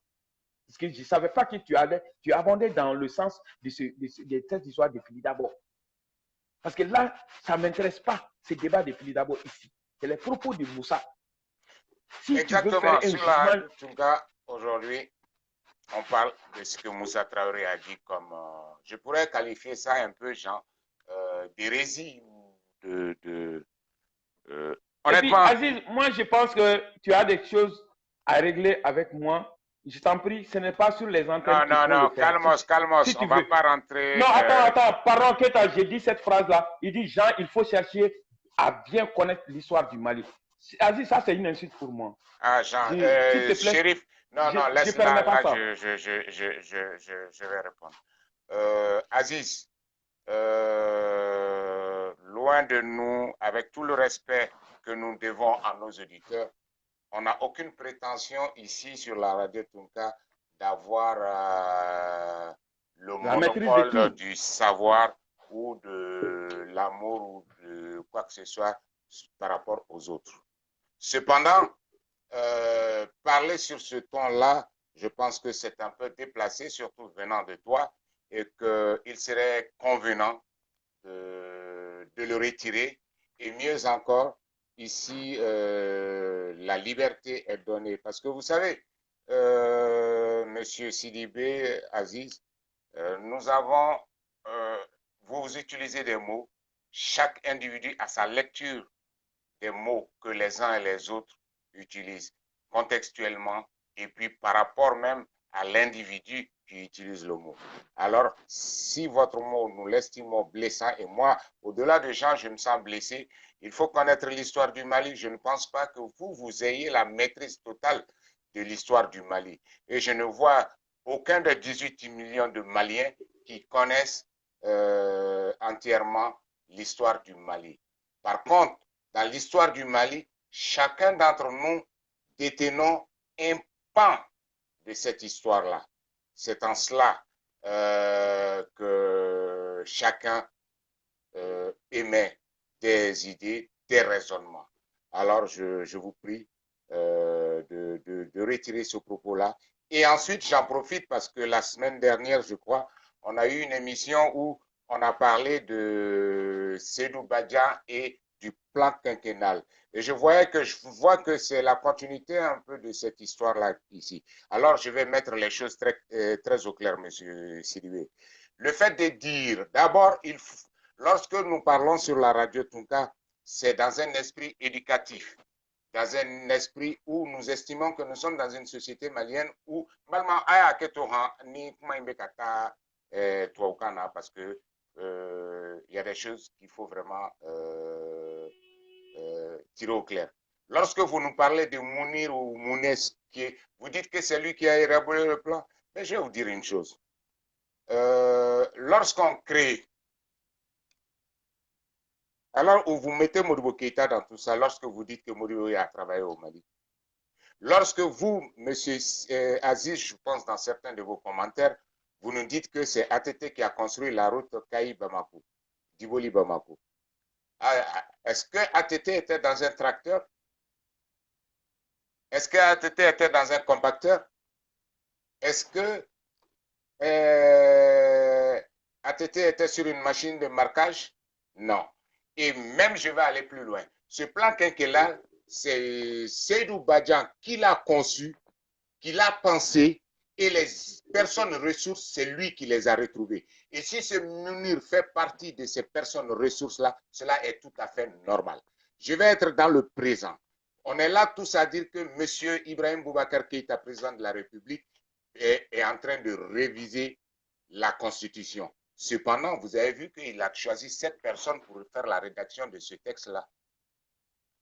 Parce que je ne savais pas que tu abondais dans le sens de cette histoire de Filidabo. Parce que là, ça ne m'intéresse pas, ce débat de Filidabo ici. C'est les propos de Moussa. Si exactement, sur la Tunga, aujourd'hui, on parle de ce que Moussa Traoré a dit comme, je pourrais qualifier ça un peu, genre, d'hérésie. Honnêtement. Et puis, Aziz, moi, je pense que tu as des choses à régler avec moi. Je t'en prie, ce n'est pas sur les antennes. Non, calmos, si on ne va pas rentrer. Non, attends, pardon, Keta, j'ai dit cette phrase-là. Il dit, Jean, il faut chercher à bien connaître l'histoire du Mali. Aziz, ça, c'est une insulte pour moi. Ah, Jean, Chérif, non, laisse-moi, là, je vais répondre. Aziz, loin de nous, avec tout le respect que nous devons à nos auditeurs, on n'a aucune prétention ici sur la radio Tunka d'avoir le monopole du savoir ou de l'amour ou de quoi que ce soit par rapport aux autres. Cependant, parler sur ce ton-là, je pense que c'est un peu déplacé, surtout venant de toi, et qu'il serait convenant de le retirer. Et mieux encore, ici, la liberté est donnée. Parce que vous savez, Monsieur Sidibé, Aziz, nous avons, vous utilisez des mots, chaque individu a sa lecture des mots que les uns et les autres utilisent contextuellement et puis par rapport même à l'individu qui utilise le mot. Alors, si votre mot, nous l'estimons blessant, et moi, au-delà de gens, je me sens blessé, il faut connaître l'histoire du Mali. Je ne pense pas que vous ayez la maîtrise totale de l'histoire du Mali. Et je ne vois aucun des 18 millions de Maliens qui connaissent entièrement l'histoire du Mali. Par contre, dans l'histoire du Mali, chacun d'entre nous détenons un pan de cette histoire-là. C'est en cela que chacun émet des idées, des raisonnements. Alors, je vous prie de retirer ce propos-là. Et ensuite, j'en profite parce que la semaine dernière, je crois, on a eu une émission où on a parlé de Sédou Badja et du plan quinquennal. Et je vois que c'est la continuité un peu de cette histoire-là ici. Alors, je vais mettre les choses très au clair, monsieur Sidibé. Le fait de dire, d'abord, lorsque nous parlons sur la radio Tunka, c'est dans un esprit éducatif, dans un esprit où nous estimons que nous sommes dans une société malienne où, parce que il y a des choses qu'il faut vraiment tirer au clair. Lorsque vous nous parlez de Mounir ou Mounès, vous dites que c'est lui qui a élaboré le plan, mais je vais vous dire une chose. Lorsqu'on crée, alors où vous mettez Modibo Keïta dans tout ça, lorsque vous dites que Modibo a travaillé au Mali, lorsque vous, monsieur Aziz, je pense dans certains de vos commentaires, vous nous dites que c'est ATT qui a construit la route Kaï-Bamako, Diboli-Bamako. Est-ce que ATT était dans un tracteur? Est-ce que ATT était dans un compacteur? Est-ce que ATT était sur une machine de marquage? Non. Et même, je vais aller plus loin. Ce plan quinquennal, c'est Seydou Badjan qui l'a conçu, qui l'a pensé, et les personnes ressources, c'est lui qui les a retrouvées. Et si ce Mounir fait partie de ces personnes ressources-là, cela est tout à fait normal. Je vais être dans le présent. On est là tous à dire que M. Ibrahim Boubacar Keïta, président de la République, est en train de réviser la Constitution. Cependant, vous avez vu qu'il a choisi 7 personnes pour faire la rédaction de ce texte-là.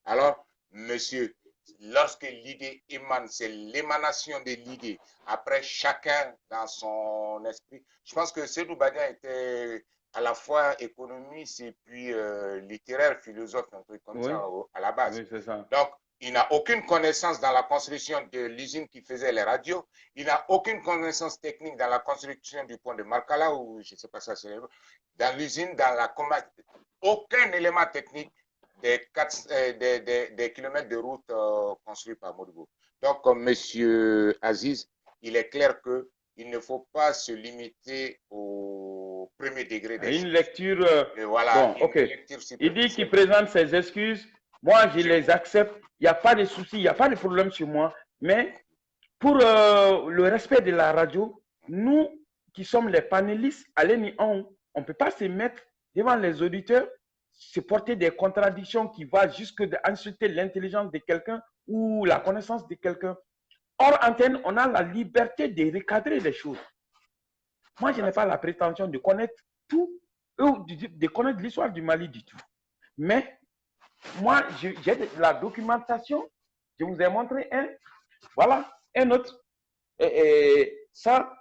Alors, monsieur, lorsque l'idée émane, c'est l'émanation de l'idée. Après, chacun dans son esprit. Je pense que Seydou Badia était à la fois économiste et puis littéraire, philosophe, un truc comme ça à la base. Oui, c'est ça. Donc, il n'a aucune connaissance dans la construction de l'usine qui faisait les radios. Il n'a aucune connaissance technique dans la construction du pont de Markala, ou je ne sais pas ça, c'est dans l'usine, dans la aucun élément technique des kilomètres de route construits par Modibo. Donc, monsieur Aziz, il est clair qu'il ne faut pas se limiter au premier degré des une lecture. voilà, bon, ok. Il dit qu'il présente ses excuses. Moi, je les accepte. Il n'y a pas de souci, il n'y a pas de problème sur moi. Mais pour le respect de la radio, nous qui sommes les panélistes, on ne peut pas se mettre devant les auditeurs, se porter des contradictions qui vont jusque d'insulter l'intelligence de quelqu'un ou la connaissance de quelqu'un. Hors antenne, on a la liberté de recadrer les choses. Moi, je n'ai pas la prétention de connaître tout, de connaître l'histoire du Mali du tout. Mais moi, j'ai de la documentation. Je vous ai montré un. Voilà, un autre. Et ça,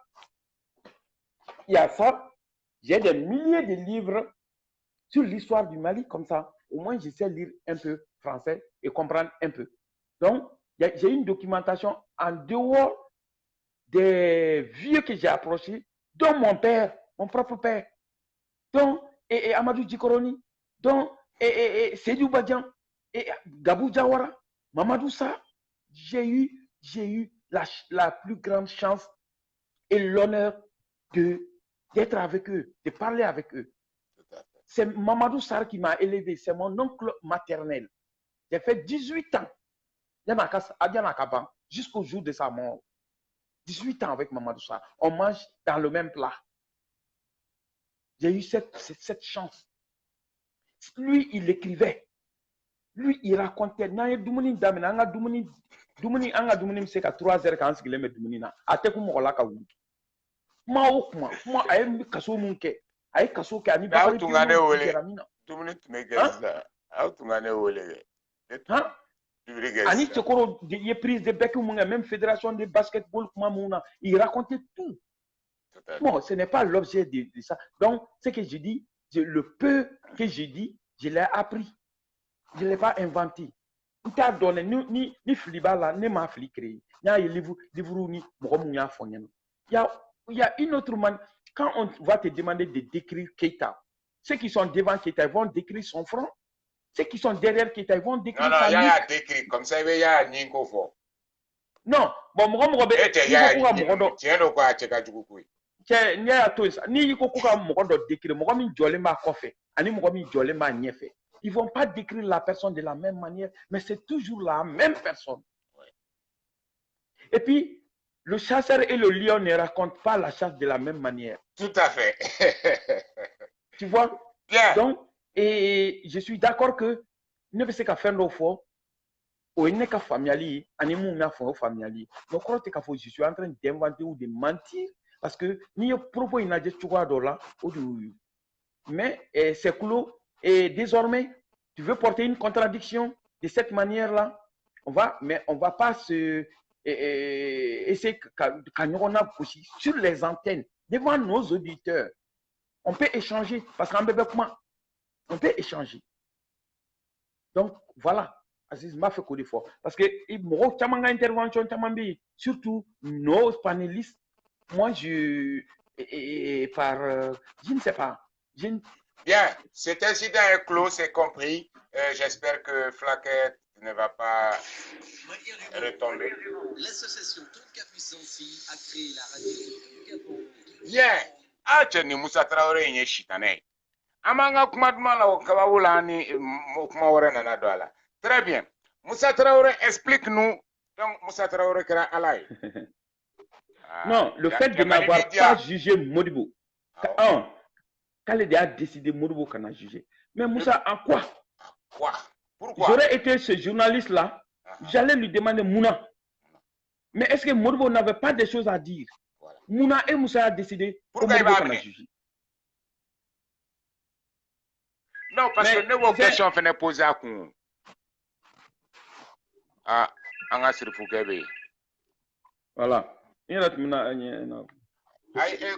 il y a ça. J'ai des milliers de livres sur l'histoire du Mali comme ça. Au moins, je sais lire un peu français et comprendre un peu. Donc, j'ai une documentation en dehors des vieux que j'ai approchés, dont mon père, mon propre père, dont et Amadou Djikoroni, dont Seydou Badian, et Gabou Diawara, Mamadou Sarr. J'ai eu la plus grande chance et l'honneur d'être avec eux, de parler avec eux. C'est Mamadou Sarr qui m'a élevé, c'est mon oncle maternel. J'ai fait 18 ans à Dianakaban jusqu'au jour de sa mort. 18 ans avec Mamadou Sarr. On mange dans le même plat. J'ai eu cette chance. Lui, il écrivait. Lui, il racontait. N'a dumuni damina, anga dumuni c'est qu'à 3 heures quand il met dumuni na. Ate ku mo la ka wu. Ma okuma, ma ay kaso munke. Ay kaso ke ani ba tu ngane wole. Dumuni tumegeza. Au tu ngane wole. Hein? Ani Tchokoro, il est prise de bec, même fédération de basketball, il racontait tout. Bon, ce n'est pas l'objet de ça. Donc, ce que je dis, le peu que je dis, je l'ai appris. Je ne l'ai pas inventé. Il t'a donné, ni flibala, ni ma flicré. Il y a un livre, ni il y a une autre manière. Quand on va te demander de décrire Keïta, ceux qui sont devant Keïta vont décrire son front. Ceux qui sont derrière Keïta, ils vont décrire. Non, il y a décrit comme ça, il y a un Ninko fort. Non, bon, moi, ils ne vont pas décrire la personne de la même manière, mais c'est toujours la même personne. Et puis, le chasseur et le lion ne racontent pas la chasse de la même manière. Tout à fait. Tu vois? Bien. Donc, et je suis d'accord que ne veut pas faire nos fois. Au neka familiali, animu na fo familiali. Donc, quand je suis en train d'inventer ou de mentir, parce que ni propos il n'a dit là, mais c'est clos. Et désormais, tu veux porter une contradiction de cette manière-là, mais on va pas se essayer aussi sur les antennes devant nos auditeurs. On peut échanger parce qu'en bébé comment on peut échanger. Donc voilà. Aziz m'a fait des fois parce que moi chamanga intervention chamambi surtout nos panélistes moi je je ne sais pas Bien, cet incident est clos, c'est compris. J'espère que Flaquette ne va pas retomber. L'association Tonka Puissancy a créé la radio Tonka pour vous. Bien, Acheni Moussa Traoré nye chitane. Amanga kumaduma la okabawula ni kuma nana doala. Très bien. Moussa Traoré, explique-nous. Donc Moussa Traoré kera alay. Non, le fait de n'avoir pas jugé Modibo. Khaled a décidé Modibo qu'on a jugé. Mais Moussa, en quoi? Pourquoi? J'aurais été ce journaliste-là, j'allais lui demander Mouna. Mais est-ce que Modibo n'avait pas des choses à dire? Voilà. Mouna et Moussa a décidé pourquoi il va amener? Non, parce que nos questions venaient poser à Koun. Ah, on a sur Fouquet. Voilà.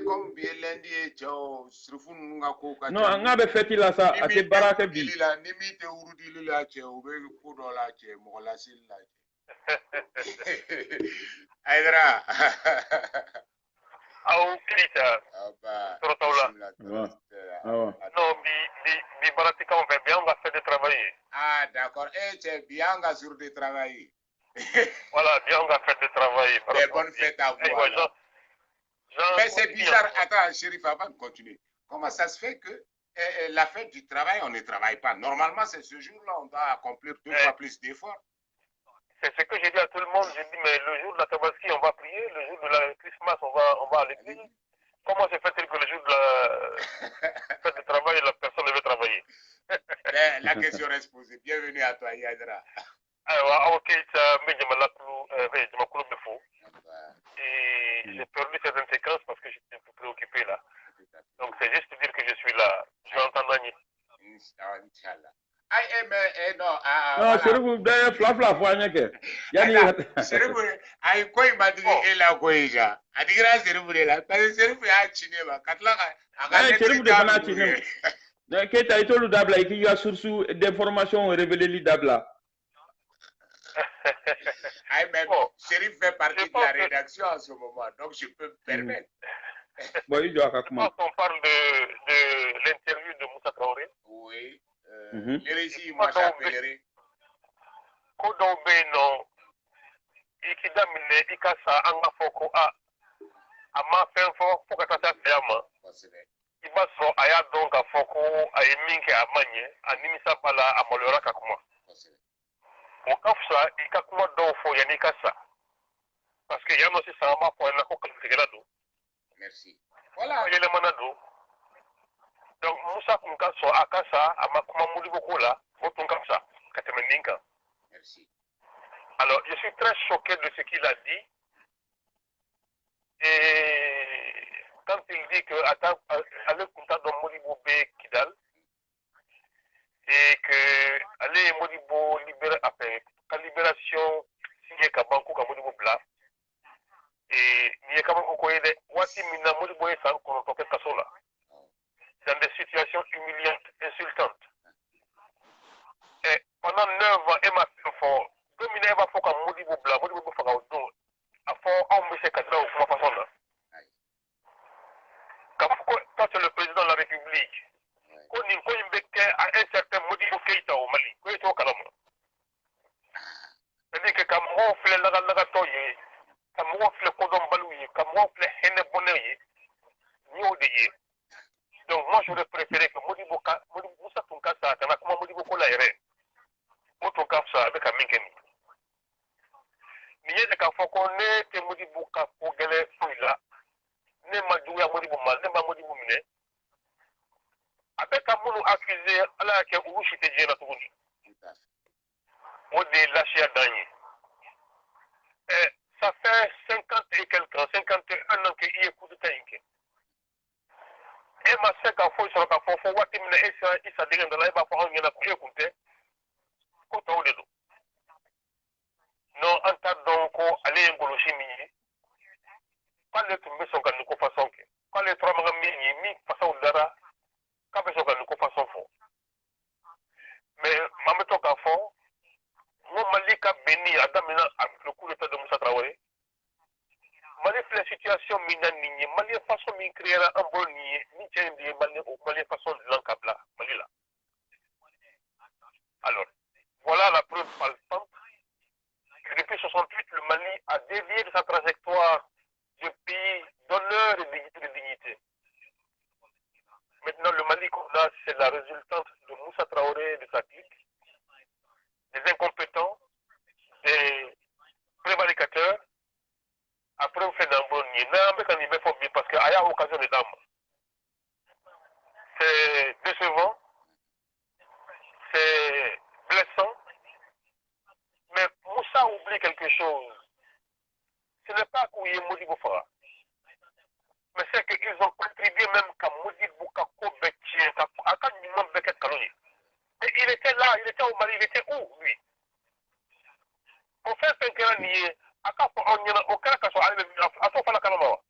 Comme bien lundi, non, on a fait là ça, à tes baraques bi. Aïdra. Au Krita. Non, bi baratika on va bien, on va faire de travailler. Ah, d'accord. Et c'est bien, on va sur de travailler. Voilà, bien, on va faire de travailler. Mais bonne fête à vous. Mais c'est bizarre. Attends, Chérif, avant de continuer. Comment ça se fait que la fête du travail, on ne travaille pas? Normalement, c'est ce jour-là, on doit accomplir 2 fois plus d'efforts. C'est ce que j'ai dit à tout le monde. J'ai dit, mais le jour de la Tabaski, on va prier. Le jour de la Christmas, on va à l'église. Comment se fait-il que le jour de la fête du travail, la personne ne veut travailler? La question reste posée. Bienvenue à toi, Yadra. Ok, et j'ai perdu certaines séquences parce que j'étais un peu préoccupé là. Donc c'est juste dire que je suis là. Je vais entendre Nani. Inch'Allah. Non, c'est vous d'ailleurs flafla foigneke. Yani c'est vous ay koy madri ela koyja. Adigra c'est vous là parce que c'est vous a chinema katla aga c'est vous de fana chinema. Na keta itolu dabla iki ya source d'information révélée li dabla. Chérif fait partie de la rédaction en ce moment, donc je peux me permettre. On parle de l'interview de Moussa Traoré. Oui. Les récits, moi j'appellerai. Kodobe non. Ikidamine ikasa anga foko ama fenfo fokata sayama. Ibaso aya donc a foko ayeminke amanye animisa bala amolora kakuma. Au Kafsa, il y a quoi d'enfant, il y a ça. Parce qu'il y a aussi ça, pour un accord merci. Voilà. Il y a le manado. Donc, Moussa Kunkaso, Akasa, Amakuma Moulibokola, Motunkamsa, Katemeninka. Merci. Alors, je suis très choqué de ce qu'il a dit. Et quand il dit que, allez, Kunta dans Moulibobé Kidal, et que allez Modibo libérer après la libération signé Kabankou Modibo Bla et ni Kabankou Koyede Wati Mina Modibo San qu'on toque Kasola dans des situations humiliantes, insultantes. Et pendant 9 ans, Emma Fort, 2 minutes va faut qu'à Modibo Bla, Modibo Faga au dos, à fort en monsieur Kadra ou comment façon là. Toi c'est le président de la République. Ko ni ko yimbe ke a un certain Modibo Keita au Mali ko to kalama c'est que comme on fait la toye comme on fait kodon balouye comme on fait hene boneye ni o de donc moi j'aurais préféré que Modibo Moussa Tunkasa kana kuma Modibo ko ka min kɛ nin ye k'a fɔ ko ne tɛ Modibo ka ko gɛlɛn foyi la ne ma juguya Modibo ma ne ma Modibo minɛ a bɛ ka minnu accuser ala y'a kɛ olu si tɛ diɲɛ na tuguni o de ye lafiya dan ye ça fait 50 et quelques ans 51 ans que i ye coup d'état in kɛ e ma se ka foyi sɔrɔ k'a fɔ waati min na e sa denkɛ dɔ la e b'a fɔ anw ɲɛna ko e kun tɛ ko tɔw de don non an t'a dɔn ko ale ye ngolosi min ye k'ale tun bɛ sɔn ka nin ko fasɔn kɛ k'ale turamagan min ye min fasaw dara k'a bɛ sɔn ka nin ko fasɔn fɔ mais an bɛ to k'a fɔ n ko Mali ka benni a daminɛ le coup d'état de Musa Traoré Mali filɛ situation min na nin ye Mali façon min créera an bolo nin ye ni cɛ in de ye Mali façon dilan ka bila Mali la alors voilà la preuve palpable que depuis 68 le Mali a dévié de sa trajectoire de pays d'honneur et de dignité. Maintenant le Mali qu'on a c'est la résultante de Moussa Traoré et de sa clique, des incompétents, des prévaricateurs. Après on fait d'un bon nid, parce qu'il y a occasion de dames. C'est décevant, c'est blessant, mais Moussa oublie quelque chose. Ce n'est pas qu'il y ait Modibo Fara, mais c'est qu'ils ont contribué même qu'à Modibo Kako Betien, à Kanimon Beket Kaloni. Et il était là, il était au Mali, il était où lui? On fait un grand nier, à Kapo Onyana, au Karakaso, à Sofala Kalamawa.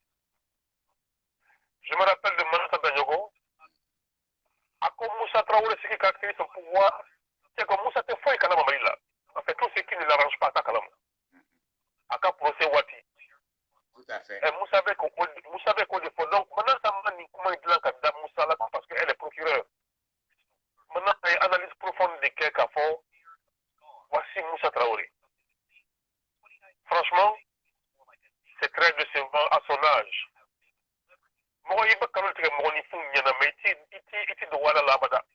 Je me rappelle de Manasa Banyogo, à quoi Moussa Traoré, ce qui caractérise son pouvoir, c'est que Moussa te fait Kalama Malila. En fait, tout ce qui ne l'arrange pas à Kalama. À quoi procès Wati. Tout à fait. Et Moussa avait qu'au défaut. Donc, maintenant, ça m'a dit comment il dit Moussa là, parce qu'elle est procureure. Maintenant, il y a une analyse profonde de quelqu'un fort. Voici Moussa Traoré. Franchement, c'est très décevant à son âge. Moi, il n'y a pas de temps mais il de Walla Labada.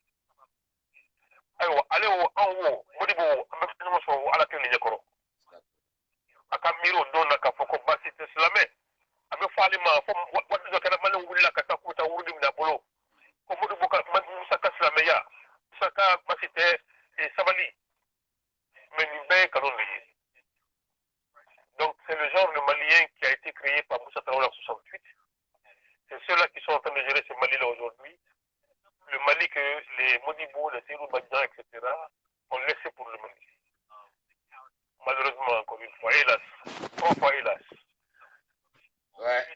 Allez en haut, Modibo, à la télé, a ka miro don na ka fɔ ko basi tɛ silamɛ a bɛ fɔ ale ma fɔ waati dɔ kɛra maliyɛnw wulila ka taa k'u ta wurudi minɛ a bolo ko Modibo ka Musa ka silamɛya Musa ka basi tɛ sabali mais nin bɛɛ ye nkalon de ye donc c'est le genre de Malien qui a été créé par Moussa Traoré en 68 c'est ceux-là qui sont en train de gérer ce Mali-là aujourd'hui le Mali que les Modibo, les Seydou Badian, etc. ont laissé pour le Mali. Malheureusement, encore une fois, hélas. 3 fois, hélas. Ouais,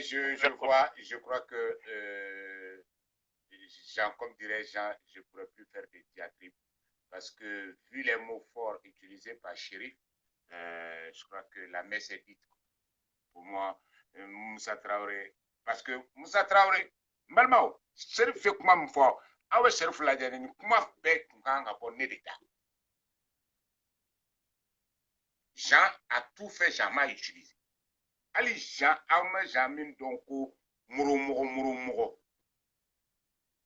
je crois que, comme dirait Jean, je ne pourrais plus faire des diatribes. Parce que, vu les mots forts utilisés par Chérif, je crois que la messe est dite. Pour moi, Moussa Traoré. Parce que Moussa Traoré, Malmao, Chérif fait comment me fort. Ah ouais, Chérif l'a dit, comment faire quand on est d'État. Jean a tout fait, Jean m'a utilisé. Allez, Jean a jamais donc muro.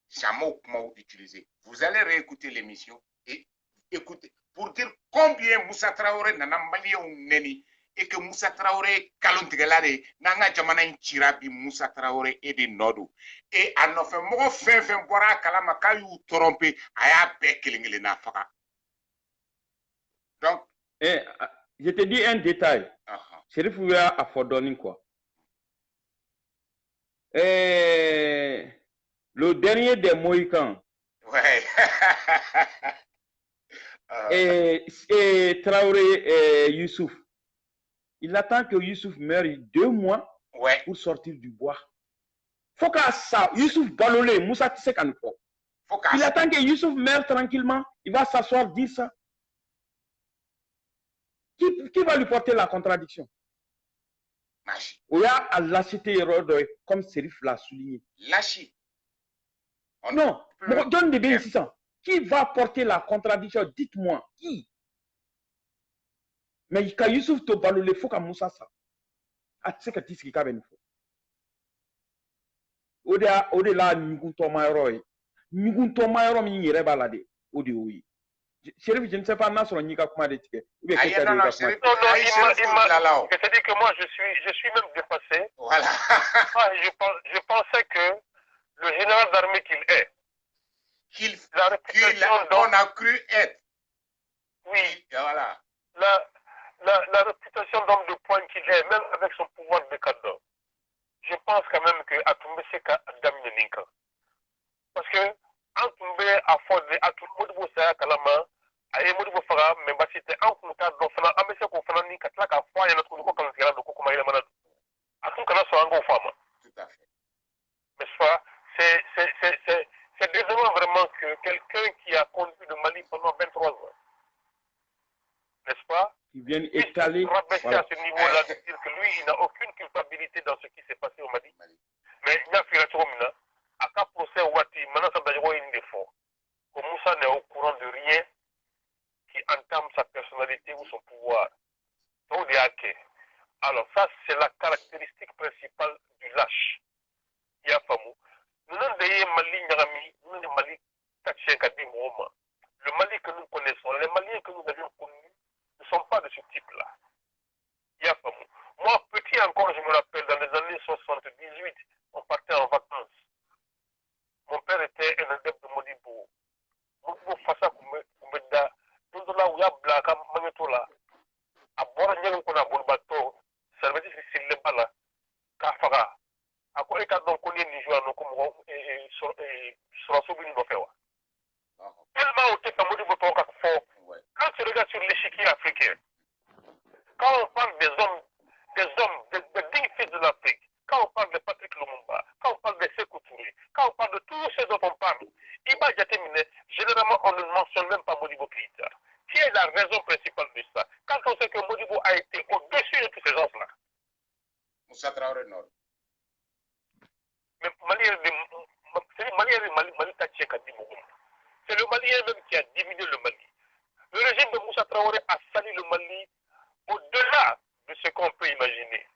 Jean m'a utilisé. Vous allez réécouter l'émission et écoutez pour dire combien Moussa Traoré n'a malien ou neni et que Moussa Traoré kalontigelade nanga jamana chirabi Moussa Traoré et des nodo et à nos fait mo fin bora kalama kayu trompé aya bekelingele na faka. Donc je te dis un détail. Chérif Ouya a fordonné quoi. Le dernier des Mohicans. Ouais. Et Traoré Youssouf. Il attend que Youssouf meure 2 mois pour sortir du bois. Faut qu'à ça, Youssouf Balolé, Moussa Tissekanfo. Il attend que Youssouf meure tranquillement. Il va s'asseoir, dire ça. Qui va lui porter la contradiction? Ouya a lâcheté Hérodoy, comme Serif l'a souligné. Lâché. Non, donne des bénéficiants. Qui va porter la contradiction? Dites-moi, qui? Mais quand Youssouf te parle, il faut qu'à Moussa ça. Ah, c'est que tu sais qu'il y a une fois. Au-delà, nous sommes Tomaïro, nous sommes Tomaïro, nous sommes balade. Au-delà, oui. Chérif, je ne sais pas, Nasro Nika kuma de tige. Ou bien Aïe, Keita non, de non, Ika kuma. Chérif, Non, aïe, Chérif, là-haut. c'est-à-dire que moi, je suis même dépassé. Voilà. Moi, je pensais que le général d'armée qu'il est, la réputation qu'on a cru être. oui, Et voilà. la réputation d'homme de poing qu'il est, même avec son pouvoir de cadeau, je pense quand même que Atumbe Seka Damine Ninka. Parce que Atumbe a fondé Atumbe Seka Kalama, Aye Modibo Fara, mais bah c'était un compteur dont Fana, Amese Kofana Ninka, Tlaka, Foy, et notre nouveau candidat de Kokoma Manad. Atum Kana Sorango Fama. Tout à fait. N'est-ce pas? C'est décevant vraiment que quelqu'un qui a conduit le Mali pendant 23 ans, n'est-ce pas? Ils viennent étaler. Rabaisser Voilà. à ce niveau-là, de dire que lui, il n'a aucune culpabilité dans ce qui s'est passé au Mali. Mais il y a fait la à cas procès Wati, maintenant ça doit avoir une défaut. Comme Moussa n'est au courant de rien qui entame sa personnalité ou son pouvoir. Donc, il est hacké. Alors, ça, c'est la caractéristique principale du lâche. Il y a Famou. Nous n'avons pas Mali Nyarami, nous n'avons Mali Tatché Kadi Mouma. Le Mali que nous connaissons, les Maliens que nous avions connus, ne sont pas de ce type-là. Il y a Famou. Moi, petit encore, je me rappelle, dans les années 78, on partait en vacances. Mon père était un adepte de Modibo. Modibo Fassa Koumeda, tout là où il y a Blaka Magetola. À bord de Nyangkona Bolbato, ça veut dire que c'est le bala, Kafara. À quoi est-ce qu'on connaît les joueurs, nous, comme sur la souveraine de Féwa. Tellement au tête à Modibo Toka fort. Quand tu regardes sur l'échiquier africain, quand on parle des dignes fils de l'Afrique, quand on parle de Patrick Lumumba, quand on parle de Sékou Touré, quand on parle de tous ceux dont on parle, Iba Diatemine, généralement on ne mentionne même pas Modibo Keïta. Qui est la raison principale de ça? Quand on sait que Modibo a été au-dessus de tous ces gens-là. Moussa Traoré Nord. Mais c'est le Malien même qui a divisé le Mali. Le régime de Moussa Traoré a sali le Mali au-delà de ce qu'on peut imaginer.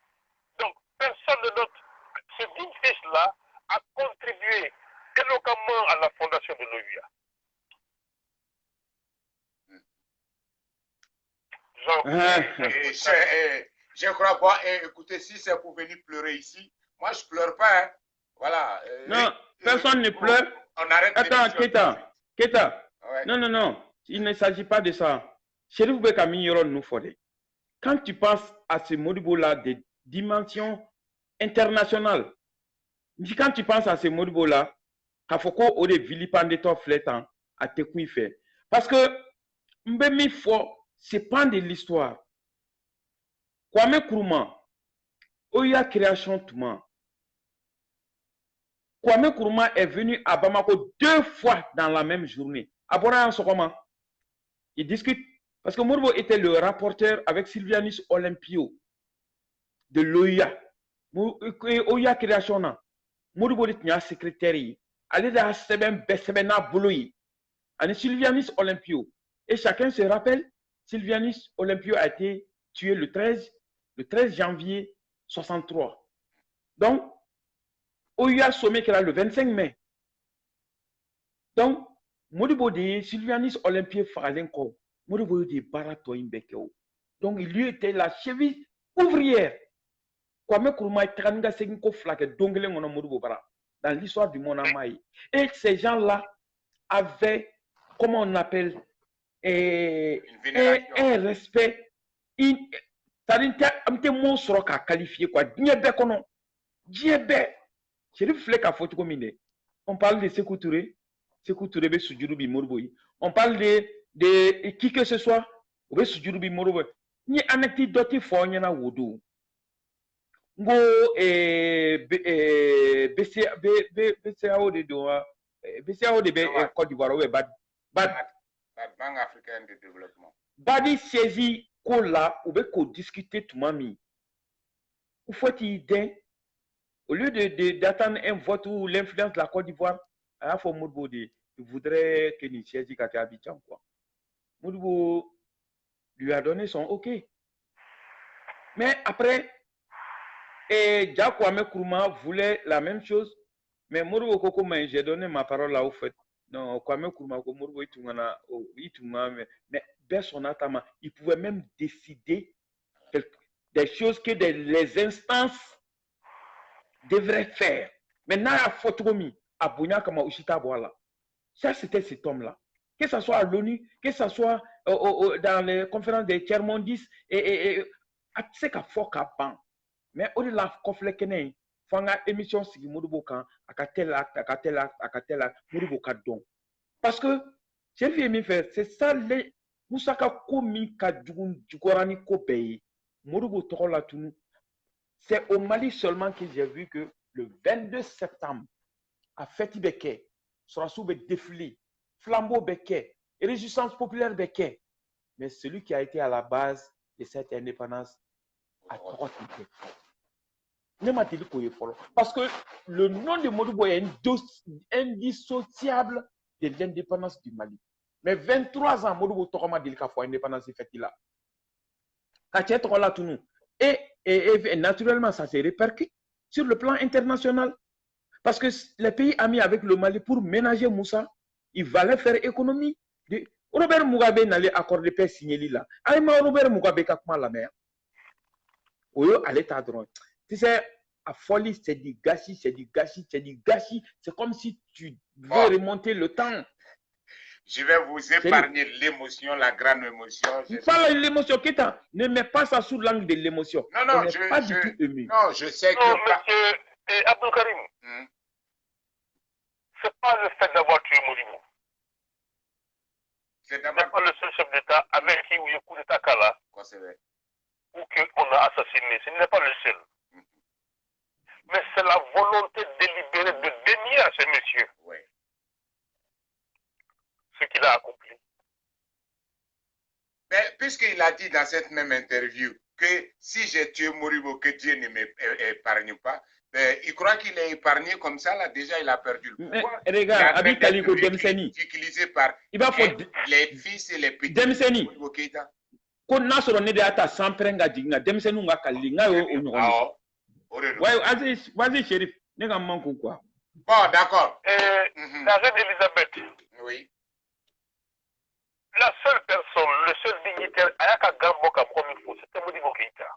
Donc, personne de notre... Ce digne fils-là a contribué éloquemment à la fondation de l'OUA. Je crois pas. Écoutez, si c'est pour venir pleurer ici, moi je pleure pas. Hein. Voilà. Non, personne ne pleure. On arrête. Attends, Keita. Ouais. Non. Il ne s'agit pas de ça. Chérif Bekami Yoron nous fodé. Quand tu penses à ce Modibo-là des dimensions internationales, quand tu penses à ce Modibo-là, Kafoko Ode Vilipandeto Flétan à Tekouife. Parce que Mbemi Fo, c'est pas de l'histoire. Kwame Nkrumah, Oya création Touma. Kwame Nkrumah est venu à Bamako 2 fois dans la même journée. À Boran Sokoma, il discute. Parce que Modibo était le rapporteur avec Sylvianus Olympio de l'OIA. OIA création. Modibo était un secrétaire. Allez dans Sebena Bouloui. Et Sylvianus Olympio. Et chacun se rappelle, Sylvianus Olympio a été tué le 13 janvier 63. Donc, OIA sommet qui là le 25 mai. Donc, Modibo de Sylvianus Olympio Faralenko. Modibo de Barato Imbekeo. Donc, il lui était la cheville ouvrière. Kwame Nkrumah est Tranga Senko Flake Dongele Mono Modibo Bara. Dans l'histoire du monde Amaï. Et ces gens-là avaient, comment on appelle, un respect. C'est-à-dire, un monstre qui a qualifié quoi. Diébé. Chérif Flek a photo comme il. On parle de Sékou Touré. Sékou Touré be Sudjurubi Modibo. On parle de qui que ce soit. Be Sudjurubi Modibo. Ni anecdote fo nyana wodo. Ngo BCAO de doa. BCAO de Côte d'Ivoire ouais Banque africaine de développement. Badi saisi ko là ou be ko discuter tout mami. Ou faut-il idée au lieu d'attendre un vote ou l'influence de la Côte d'Ivoire, à faut Modibo il voudrait que ni saisi qu'à Abidjan quoi. Modibo lui a donné son OK. Mais après et Kwame Nkrumah voulait la même chose, mais Modibo Koko j'ai donné ma parole là au fait. Non, Kwame Nkrumah, Modibo mais Bessonatama, il pouvait même décider des choses que les instances devraient faire. Maintenant, il y a Fotomi, à Kama Ushita Boala. Ça, c'était cet homme-là. Que ce soit à l'ONU, que ce soit dans les conférences des tiers-mondistes, et c'est qu'à Foka Ban. Mais au-delà de la conflit Kenen, Fanga émission Sigi Modibo Kan, Akatela, Modibo Kadon. Parce que, j'ai vu faire, c'est ça les Moussaka Komi Kadjoun Djugorani Kopei, Modibo Torola Tunu. C'est au Mali seulement que j'ai vu que le 22 septembre, à Feti Beke, Sorassou be défilé, Flambeau Beke, Résistance populaire Beke. Mais celui qui a été à la base de cette indépendance a trop été. Parce que le nom de Modibo est indissociable de l'indépendance du Mali. Mais 23 ans, Modibo Toroma Delika pour l'indépendance effective là. Et naturellement, ça se répercute sur le plan international. Parce que les pays amis avec le Mali, pour ménager Moussa, il fallait faire économie. Robert Mugabe n'allait accorder paix signé là. Aïma Robert Mugabe kakma la mer. Oyo à l'état droit. Tu sais, à folie, c'est du gâchis, c'est du gâchis, c'est du gâchis. C'est comme si tu veux remonter le temps. Je vais vous épargner l'émotion, la grande émotion. Pas l'émotion, Kéta. Ne mets pas ça sous l'angle de l'émotion. Non, non, je pas du tout ému. Non, je sais que. Non, monsieur Abdou Karim, c'est pas le fait d'avoir tué Modibo. C'est pas le seul chef d'État avec qui il y a eu coup d'État Kala. Ou qu'on a assassiné. Ce n'est pas le seul. Mais c'est la volonté délibérée de dénier à ces messieurs ce qu'il a accompli. Mais puisqu'il a dit dans cette même interview que si j'ai tué Modibo, que Dieu ne m'épargne pas, ben, il croit qu'il est épargné comme ça, là, déjà il a perdu le pouvoir. Regarde, Abi Kaliko Demseni. Utilisé par les fils et les petits. Demseni. Qu'on n'a sur le ata sans prenga digna, Demseni nga kalinga o vas-y, shérif, n'est-ce manque quoi? Bon, d'accord. La reine Elisabeth. Oui. La seule personne, le seul dignitaire, Ayaka Gamboka, comme il faut, c'était Modibo Keïta.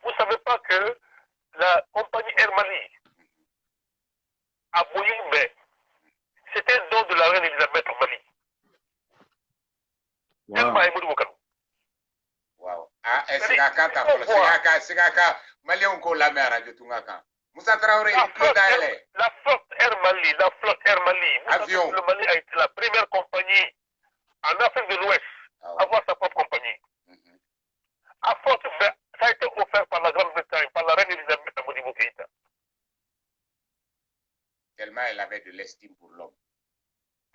Vous ne savez pas que la compagnie Air Mali à Bouyimbe, c'était un don de la reine Elisabeth au Mali. Wow. Ah, c'est Kaka, Malien ko la mer radio Tungaka. Moussa Traoré, la flotte Air Mali. Avion. Le Mali a été la première compagnie en Afrique de l'Ouest à avoir sa propre compagnie. À force, ça a été offert par la Grande-Bretagne, par la reine Elisabeth à Modibo Keïta. Tellement elle avait de l'estime pour l'homme.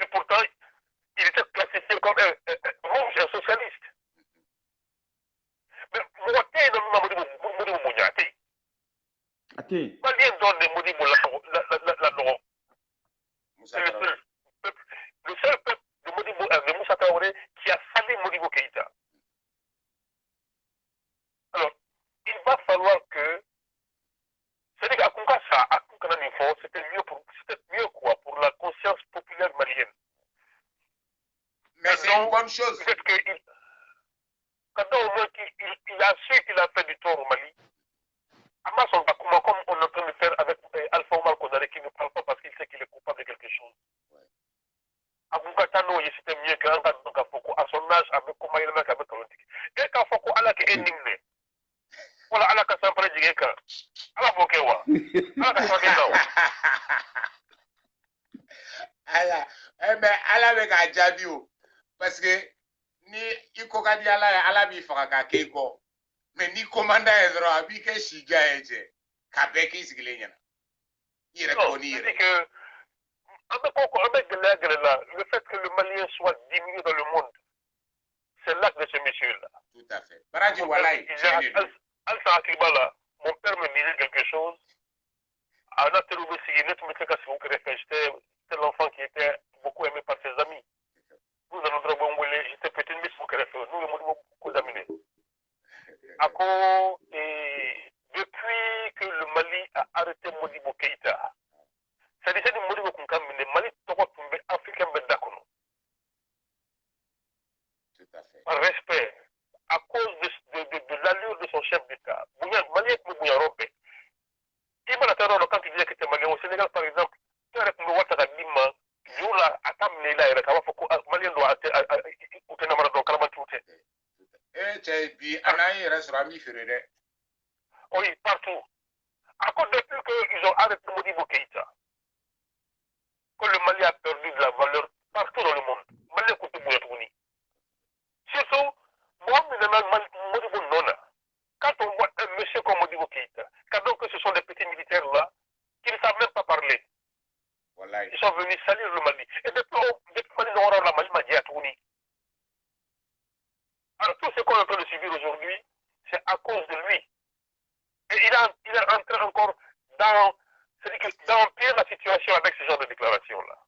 Et pourtant, il était classifié comme un rouge, un socialiste. Mais Mouaté dans Modibo Mouniaté. Malien donne Modibo la Noro. C'est le seul peuple de Moussa Traoré qui a salé Modibo Keïta. Alors, il va falloir que c'est-à-dire c'était mieux quoi pour la conscience populaire malienne. Mais c'est une bonne chose. Peut-être qu'il quand au moins il a su qu'il a fait du tort au Mali. Amas on va comme on est en train de faire avec Alpha Omar Kodare qui ne parle pas parce qu'il sait qu'il est coupable de quelque chose. Aboukatano, c'était mieux qu'un gars de Foko à son âge avec comment il est avec politique. Et quand Foko a la qui est nimné. Voilà, ala ka sampare jigeka. Ala bokewa. Ala ka sampare ala, mais ala be ka jabi o. Parce que ni iko ka di ala bi faka ka keiko. Mais ni commandant Ezra abi ke shija eje. Ka be ki sigile nyana. Il reconnaît. C'est que le fait que le Malien soit diminué dans le monde, c'est l'acte de ce monsieur-là. Tout à fait. Baraji Walai. Alsa Akibala, mon père me disait quelque chose. C'était l'enfant qui était beaucoup aimé par ses amis. Nous, dans notre bon j'étais petit, mais nous avons beaucoup d'amis. Depuis que le Mali a arrêté Modibo Keïta, c'est-à-dire tamne la ira ka fa ko malien do utena mara do kalama tute bi anayi restaurant mi ferere. Oui, partout. À cause depuis qu'ils ont arrêté Modibo Keïta, que le Mali a perdu de la valeur partout dans le monde. Mali a coûté Bouyatouni. Surtout, moi, Modibo Nona. Quand on voit un monsieur comme Modibo Keïta, quand donc ce sont des petits militaires là, qui ne savent même pas parler. Voilà. Ils sont venus salir le Mali. Et depuis Mali, on aura la Mali Madi à Touni. Alors tout ce qu'on est en train de subir aujourd'hui, c'est à cause de lui. Et il est entré encore d'empirer la situation avec ce genre de déclaration-là.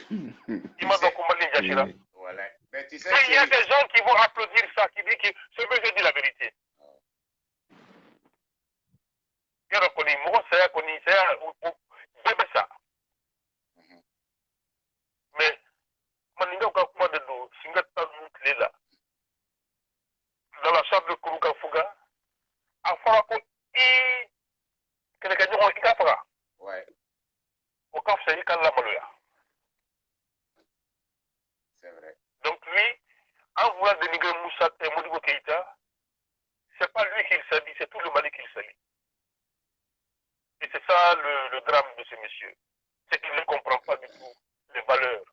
Il m'a donc Jachira. Voilà. Mais tu sais, il y a des gens qui vont applaudir ça, qui disent que ce monsieur dit la vérité. Il y a connu, moi, c'est connu, c'est ça. Mais, Maninga Kakuma de nous, Singata Lela, dans la chambre de Kuruga Fuga, à Farako, ouais. Au cas c'est vrai. Donc lui, en voulant dénigrer Moussa et Modibo Keïta, c'est pas lui qu'il salit, c'est tout le Mali qu'il salit. Et c'est ça le drame de ce monsieur. C'est qu'il ne comprend pas du tout les valeurs.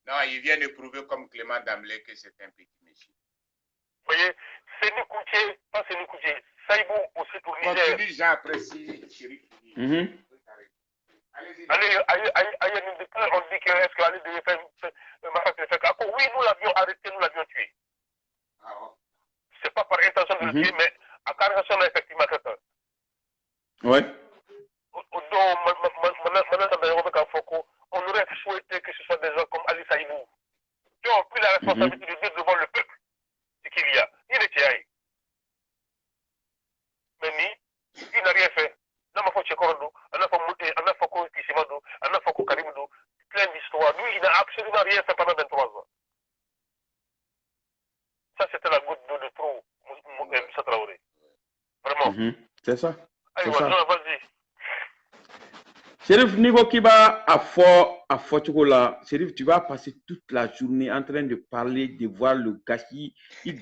Non, il vient de prouver comme Clément Damblé que c'est un petit monsieur. Vous voyez, c'est Nikoutier, pas c'est Nikoutier. Saïbou aussi pour Niger. Continue, j'apprécie, chéri. Allez, on dit que est-ce qu'Ali devait faire un massacre de Fekako? Oui, nous l'avions arrêté, nous l'avions tué. C'est pas par intention de le tuer, mais à caractère effectivement quelqu'un. Ouais. On aurait souhaité que ce soit des gens comme Ali Saïbou qui ont pris la responsabilité de dire devant le peuple ce qu'il y a. Il était aïe. Mais il n'a rien fait. Plein d'histoires. Lui, il n'a absolument rien fait pendant 23 ans. Ça, c'était la goutte d'eau de trop, Moussa Traoré. Vraiment. C'est ça. Allez, vas-y. Chérif, niveau qui va à fort, là, Chérif, tu vas passer toute la journée en train de parler, de voir le gâchis, il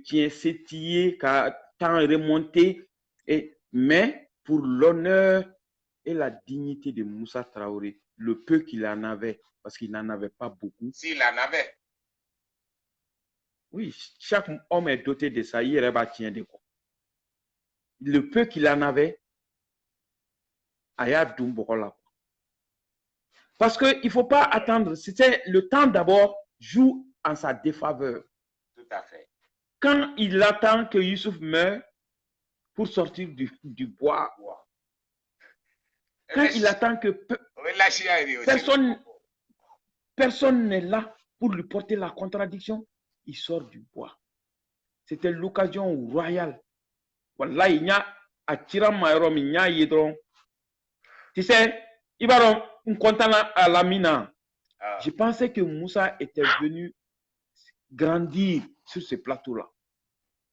tient, s'étiller, tant remonté, mais pour l'honneur et la dignité de Moussa Traoré, le peu qu'il en avait, parce qu'il n'en avait pas beaucoup. S'il en avait. Oui, chaque homme est doté de ça, il va tiens de quoi. Le peu qu'il en avait, Aya Dumbokola. Parce qu'il ne faut pas attendre, c'était le temps d'abord joue en sa défaveur. Tout à fait. Quand il attend que Youssouf meure pour sortir du bois, quand il attend que personne n'est là pour lui porter la contradiction, il sort du bois. C'était l'occasion royale. Voilà, il y a à Tiram il y a Yedron. Tu sais, il va un content à la mina. Je pensais que Moussa était venu grandir sur ce plateau-là.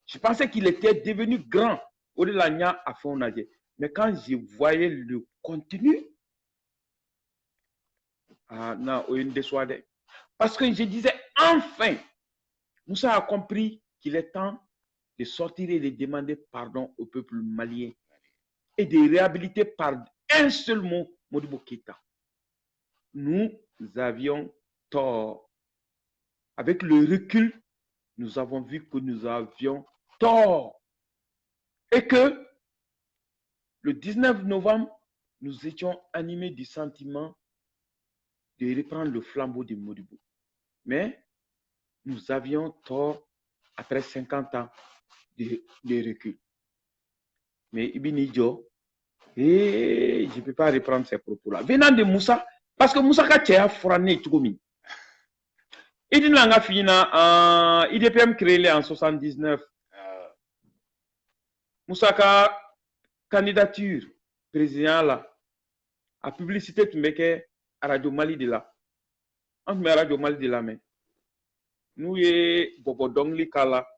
Je pensais qu'il était devenu grand au de la nia à fond nager. Mais quand je voyais le contenu, non, parce que je disais enfin, Moussa a compris qu'il est temps de sortir et de demander pardon au peuple malien et de réhabiliter par un seul mot Modibo Keïta. Nous avions tort. Avec le recul, nous avons vu que nous avions tort. Et que le 19 novembre, nous étions animés du sentiment de reprendre le flambeau de Modibo. Mais nous avions tort après 50 ans de recul. Mais Ibini Djo, je ne peux pas reprendre ces propos-là. Venant de Moussa, parce que Moussa a fourni tout comme il a fini IDPM créé en 79. Moussa a candidature président là, à publicité tu mets à Radio Mali de là. On met Radio Mali de là, mais nous y Bobo Dongli Kala.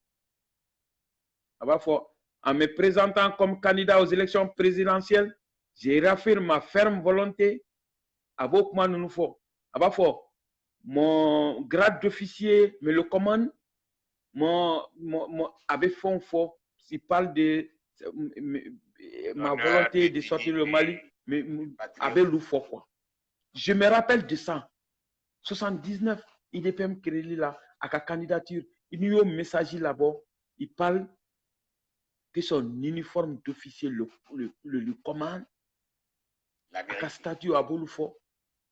En me présentant comme candidat aux élections présidentielles, j'ai réaffirmé ma ferme volonté à beaucoup de nous. mon grade d'officier me le commande, avec fond fort, s'il parle de ma volonté de sortir le Mali, mais avec le fort quoi. Je me rappelle de ça. 79, IDPM créé là, à sa candidature, il y a un message là-bas, il parle que son uniforme d'officier le commande, à sa statut à Bouloufo,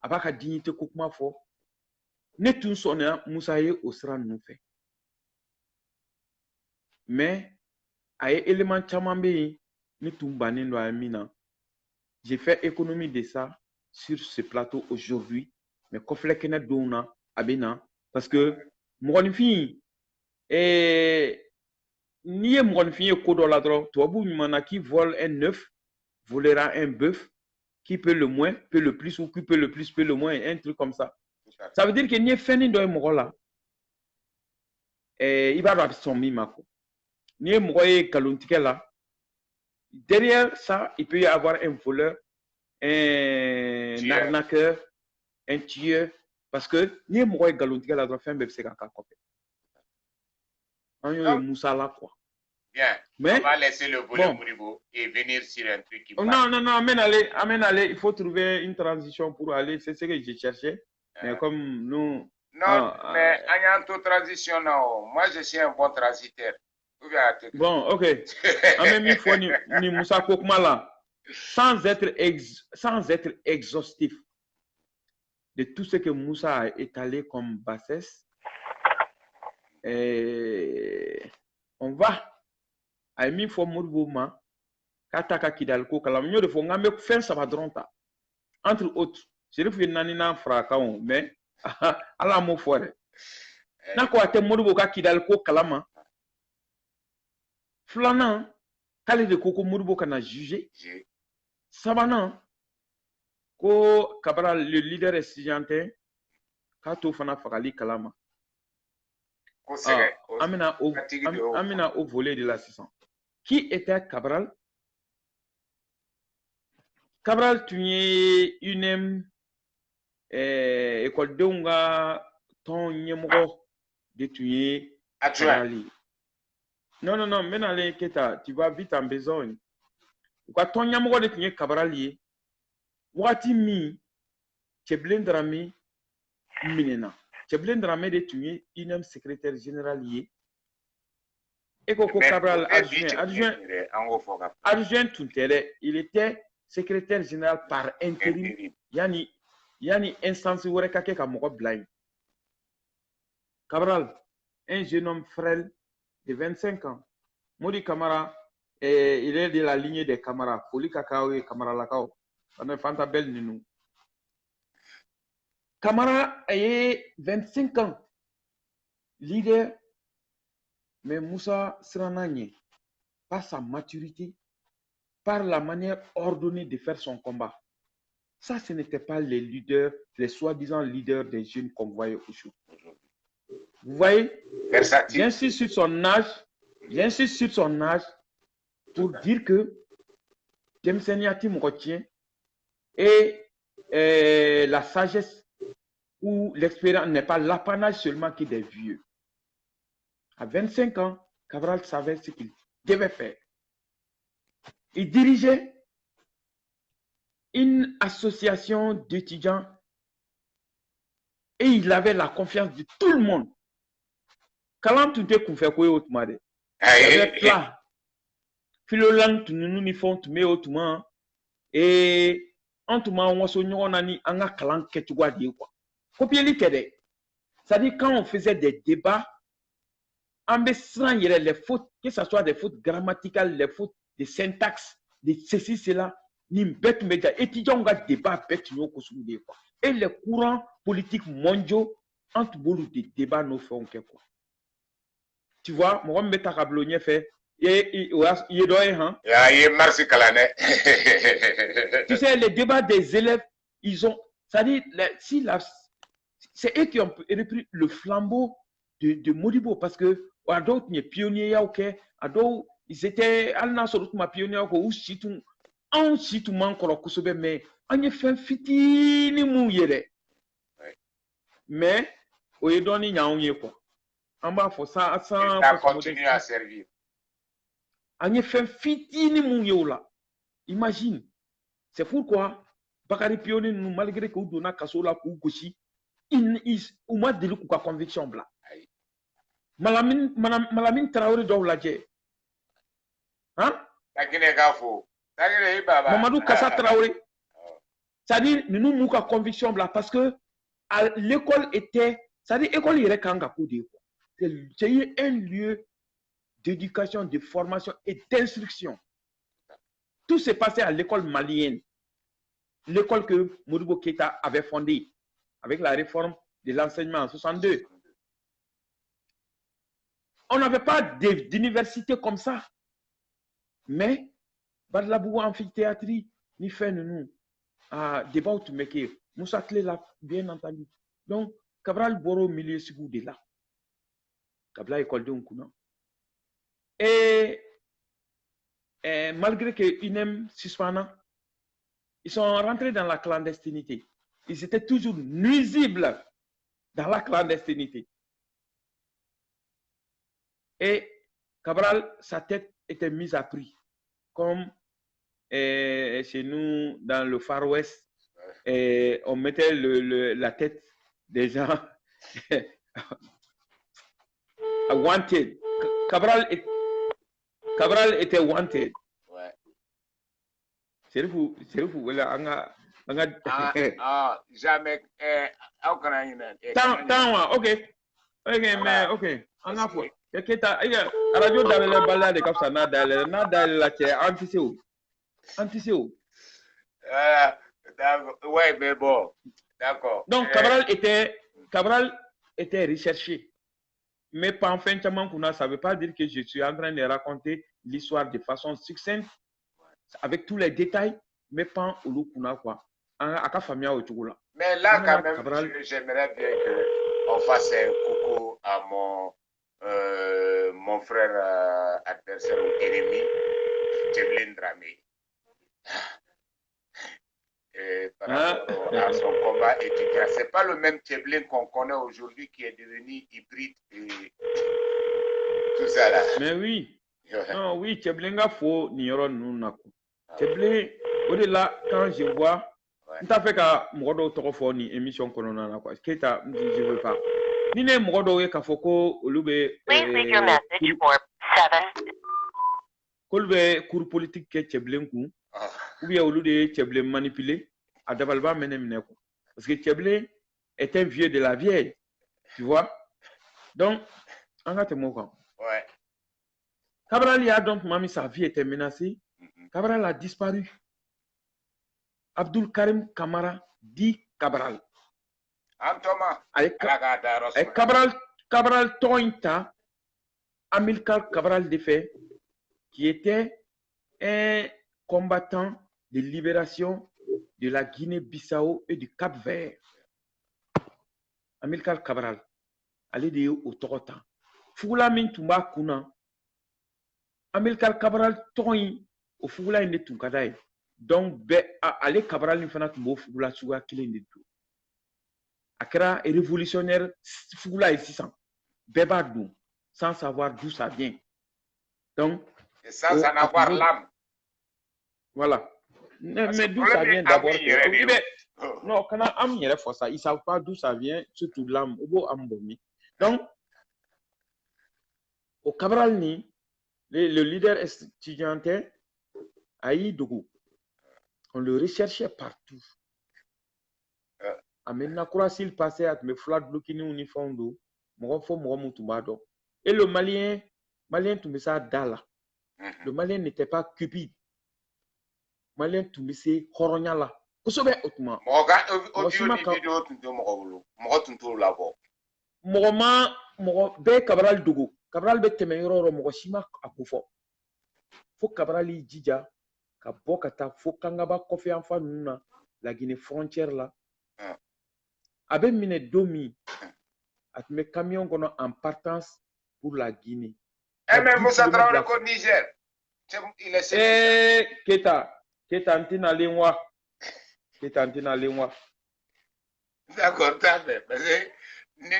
à sa dignité Koukma fort. Ne tout sonne Moussaïe au sera nous fait. Mais, à élément Chamambé, ne tout bané no amina. J'ai fait économie de ça sur ce plateau aujourd'hui. Mais Kofle Kenneth Douna, Abena, parce que mon fille, ni mon fille Kodo Ladro, toi, qui vole un œuf, volera un bœuf, qui peut le moins, peut le plus, ou qui peut le plus, peut le moins, un truc comme ça. Ça veut dire que ni fini dans un là, il va avoir son mimako. Ni un Kalontike là, derrière ça, il peut y avoir un voleur, un arnaqueur, un tueur, parce que ni moi Galontika la droite fin c'est quand copé. On y a Moussa là quoi. Bien. Mais on va laisser le volet Moribo et venir sur un truc qui non, amène aller, il faut trouver une transition pour aller, c'est ce que j'ai cherché. Mais comme nous non, mais il y a une transition non. Moi je suis un bon transiteur. Bon, OK. Amène il faut ni Moussa Kokma là sans être exhaustif de tout ce que Moussa a étalé comme bassesse, on va à mi fo Mourbouma, Kataka Kidalko, Kalamio de Fongame, fin Sabadronta. Entre autres, je ne fais nanina fracao, mais à la mot forêt. Nako a te Mourboka Kidalko Kalama. Flanan, Kale de Koko Mourboka n'a jugé. Sabanan. Ko Cabral, le leader estudiantin, Kato Fana Fakali Kalama. Amina au volet de l'assistant. Qui était Cabral? Cabral, tu es une école d'Unga, ton numéro de tuer Cabral. Non, mais tu vas vite en besoin. Quand ton numéro de tuer Cabral, Wati mi, Tcheblendrami, Minena. Tcheblendrami de tuer une secrétaire général lié. Et Koko Cabral, adjoint Tuntele, il était secrétaire général par intérim. Yani instance où est kake kamoko blind. Cabral, un jeune homme frêle de 25 ans. Modi Kamara, il est de la lignée des Kamara. Foli Kakao et Kamara Lakao. On est fantabel de nous. Kamara a 25 ans. Leader, mais Moussa Srananye, par sa maturité, par la manière ordonnée de faire son combat. Ça, ce n'était pas les leaders, les soi-disant leaders des jeunes qu'on voyait aujourd'hui. Vous voyez, j'insiste sur son âge, pour dire que James Senyati me retient et la sagesse ou l'expérience n'est pas l'apanage seulement qui des vieux. À 25 ans, Cabral savait ce qu'il devait faire. Il dirigeait une association d'étudiants et il avait la confiance de tout le monde. Quand tu t'es confié quoi autrement, il avait plat. Philolang, tu nous n'y font tout mais autrement. Et en tout moment, on a kalan ketugwa di quoi. Copier li kede. C'est-à-dire quand on faisait des débats, en baissant les fautes, que ce soit des fautes grammaticales, les fautes de syntaxe, de ceci, cela, ni bête média, étudiants ont débat bête nous quoi. Et les courants politiques mondiaux entre boulot des débats nous font quoi. Tu vois, moi me ta cablogne fait. Tu sais, les débats des élèves, ils ont, c'est-à-dire, c'est eux qui ont repris le flambeau de Modibo parce que, à d'autres, ils étaient pionniers, ok, à d'autres, ils étaient, pionniers, ou si tout, mais, on y fait un fitini mouillé. mais au Edoni Nyaonye quoi. En bas, faut ça, ça continue à servir. En effet, fitini Mouyola. Imagine. C'est pourquoi, Bakari Pione, nous, malgré que nous donnons Kasola Koukoshi, ou m'a dit que conviction blanc. Malamine Traoré doit l'ager. Hein? Mamadou Kassa Traoré. C'est-à-dire, nous nous avons conviction blanc parce que l'école était, c'est-à-dire, l'école irait kanga koudé. C'est un lieu d'éducation, de formation et d'instruction. Tout s'est passé à l'école malienne. L'école que Modibo Keïta avait fondée avec la réforme de l'enseignement en 62. On n'avait pas d'université comme ça. Mais, Badlabou amphithéâtre, ni fait nous, à débat ou meke, Moussa Clé là, bien entendu. Donc, Cabral Boro milieu sigou de là. Cabral école de Nkuna. Et malgré que INEM suspendant, ils sont rentrés dans la clandestinité. Ils étaient toujours nuisibles dans la clandestinité. Et Cabral, sa tête était mise à prix. Comme chez nous, dans le Far West, on mettait la tête des gens wanted. Cabral était wanted. Ouais. C'est vous, voilà, jamais. Ok, mais ok, on a fait. Radio dans balade de Kapsa, nada la tête, anti-CO. Ouais, mais bon, d'accord. Donc, Cabral était recherché. Mais pas en fin de temps, ça ne veut pas dire que je suis en train de raconter l'histoire de façon succincte, avec tous les détails, mais pas au Lukuna quoi. Mais là, quand même, j'aimerais bien qu'on fasse un coucou à mon frère adversaire ou ennemi, Djeblin Dramé. Par rapport à son combat étudiant. Ce n'est pas le même Djeblin qu'on connaît aujourd'hui qui est devenu hybride et tout ça là. Mais oui. Non, oui, Djeblin a faux, Nioron Nunako. Djeblin, au-delà, quand je vois, tu as fait qu'à Modo Torofoni, émission Colonana, quoi. Je ne veux pas. Ni ne Modo et Kafoko, Lube. Please leave your message for 7. Kolbe, cours politique que Djeblin kou. Ou bien au lieu de Djeblin manipulé, à Davalba Menemneko. Parce que Djeblin est un vieux de la vieille. Tu vois? Donc, on a tes mots. Ouais. Cabral y a donc, mamie, sa vie était menacée. Cabral a disparu. Abdul Karim Kamara dit Cabral. Antoma. Avec Cabral Tointa, Amilcar Cabral Defay, qui était un combattant de libération de la Guinée-Bissau et du Cap-Vert. Amilcar Cabral, allez de au Torota. Fugula min tumba kuna. Amilcar Cabral Toin au Fugula inde tunkadai. Donc, allez Cabral n'fana tumbo Fugula suga kilin de tout. Akra est révolutionnaire, Fugula est 600. Bebadou, sans savoir d'où ça vient. Donc, et sans en avoir l'âme. Voilà. Mais d'où ça vient d'abord? Non, quand on a ça, ils ne savent pas d'où ça vient, surtout l'âme. Donc, au Cabral, le leader étudiantin, Aïe Dougou, on le recherchait partout. Maintenant, s'il passait à me flat bloquer uniforme d'eau, et le Malien tout ça Dala. Le Malien n'était pas cupide. Malien tout ça Horonyala. Kosobe otuma. Be Cabral Dougou. Cabral be temeyoro Mogoshima akufo. Faut Cabral y jija. Kabokata faut kangaba kofi enfa nuna la Guinée frontière là. Abe mine domi at me camion kono en partance pour la Guinée. Eh mais Moussa Traoré au Niger. Il est Keta antina lengwa. D'accord, t'as fait. C'est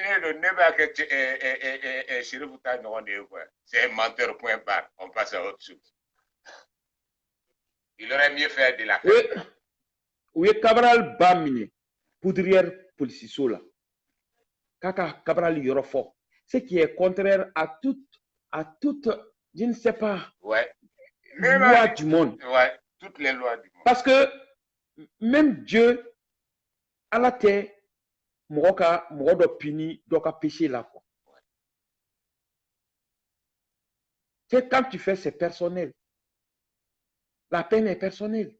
un menteur, point barre. On passe à autre chose. Il aurait mieux fait de la faire. Oui, Cabral Bamine, poudrière policier là. Kaka Cabral Yorofo. Ce qui est contraire à toute, je ne sais pas, ouais. loi du monde. Ouais, toutes les lois du monde. Parce que même Dieu, à la terre, Moka puni, doka péché là. Quoi. C'est quand tu fais, c'est personnel. La peine est personnelle.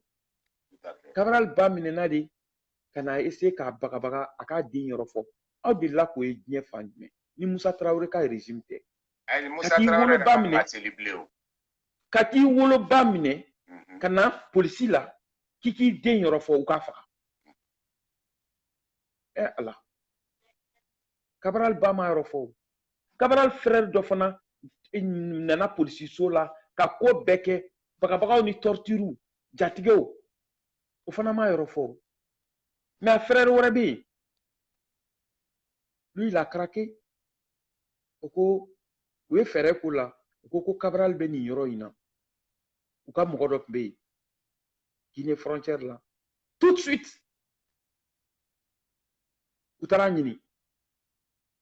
Cabral Bamine Nadi, kana essayer ka bagabaga, aka din yorofo. Au de là, quoi, il y a fan. Ni Moussa Traoré ka régime te. Moussa Traoré n'a Kati wolo bamine, kana polisi la, kiki den yorofo ou kafa. Eh Allah. Cabral Bama yorofo. Cabral frère d'Ofana, nana polisi so la, ka ko beke, bagabaga ni torture, jatigeo. Ofana ma yorofo. Mais frère Warabi, lui il a craqué. Oko, oui frère Kula, oko Cabral Beni yoroina. Ou ka Mogodop Bey, Guinée frontière là. Tout de suite,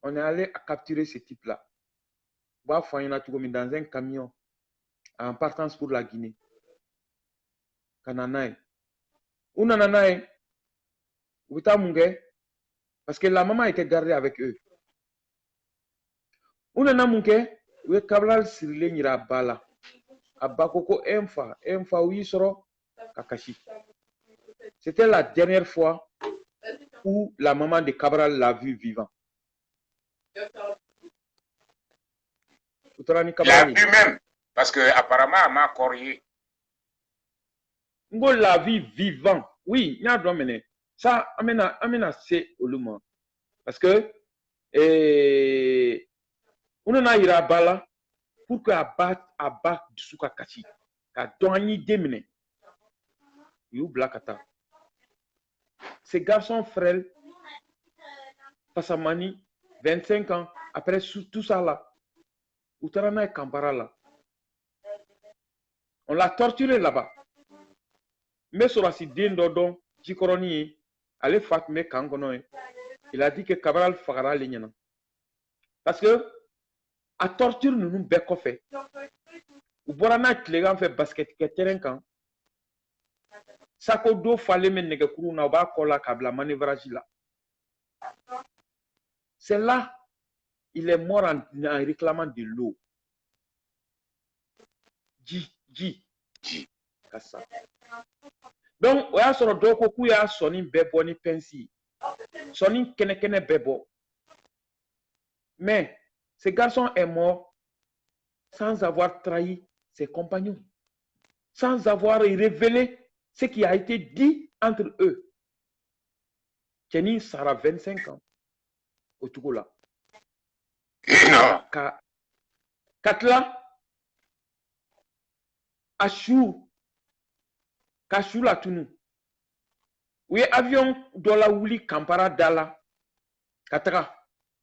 on est allé à capturer ce type-là. Dans un camion en partance pour la Guinée. Kananaï. Ou nananaï, parce que la maman était gardée avec eux. Ou nanamouke, ou Cabral Sirile Nira Bala. Abakoko Emfa Wisoro Kakashi. C'était la dernière fois où la maman de Cabral l'a vu vivant. L'a vu même, parce que apparemment elle m'a corrié. Ngo la vie vivant. Oui, il y a un ça amena c'est au lumon. Parce que on a ira bala pour que abat du souka kachi. Ka donni demine. You blakata. Ces garçons frères Passamani 25 ans après tout ça là. Outarana et Kampara là. On l'a torturé là-bas. Mais sur la site d'Indodon, Jikoroni, allez Fatme Kangonoe. Il a dit que Cabral Fagara Lignana. Parce que, à torture, nous nous béco fait. Ou Borana, les gens fait basket, qui est terrain quand. Sako do fallait me negekuru na ba kola kabla manœuvrage là. C'est là, il est mort en réclamant de l'eau. Ji. Kassa. Donc, on a son doko kuya sonin bebo ni pensi. Sonin kene bebo. Mais, ce garçon est mort sans avoir trahi ses compagnons. Sans avoir révélé ce qui a été dit entre eux. Kenny Sarah 25 ans. Au Tougoula. Katla. Achou la Tounou. Oui, avion de la Ouli Kampara Dala. Katara.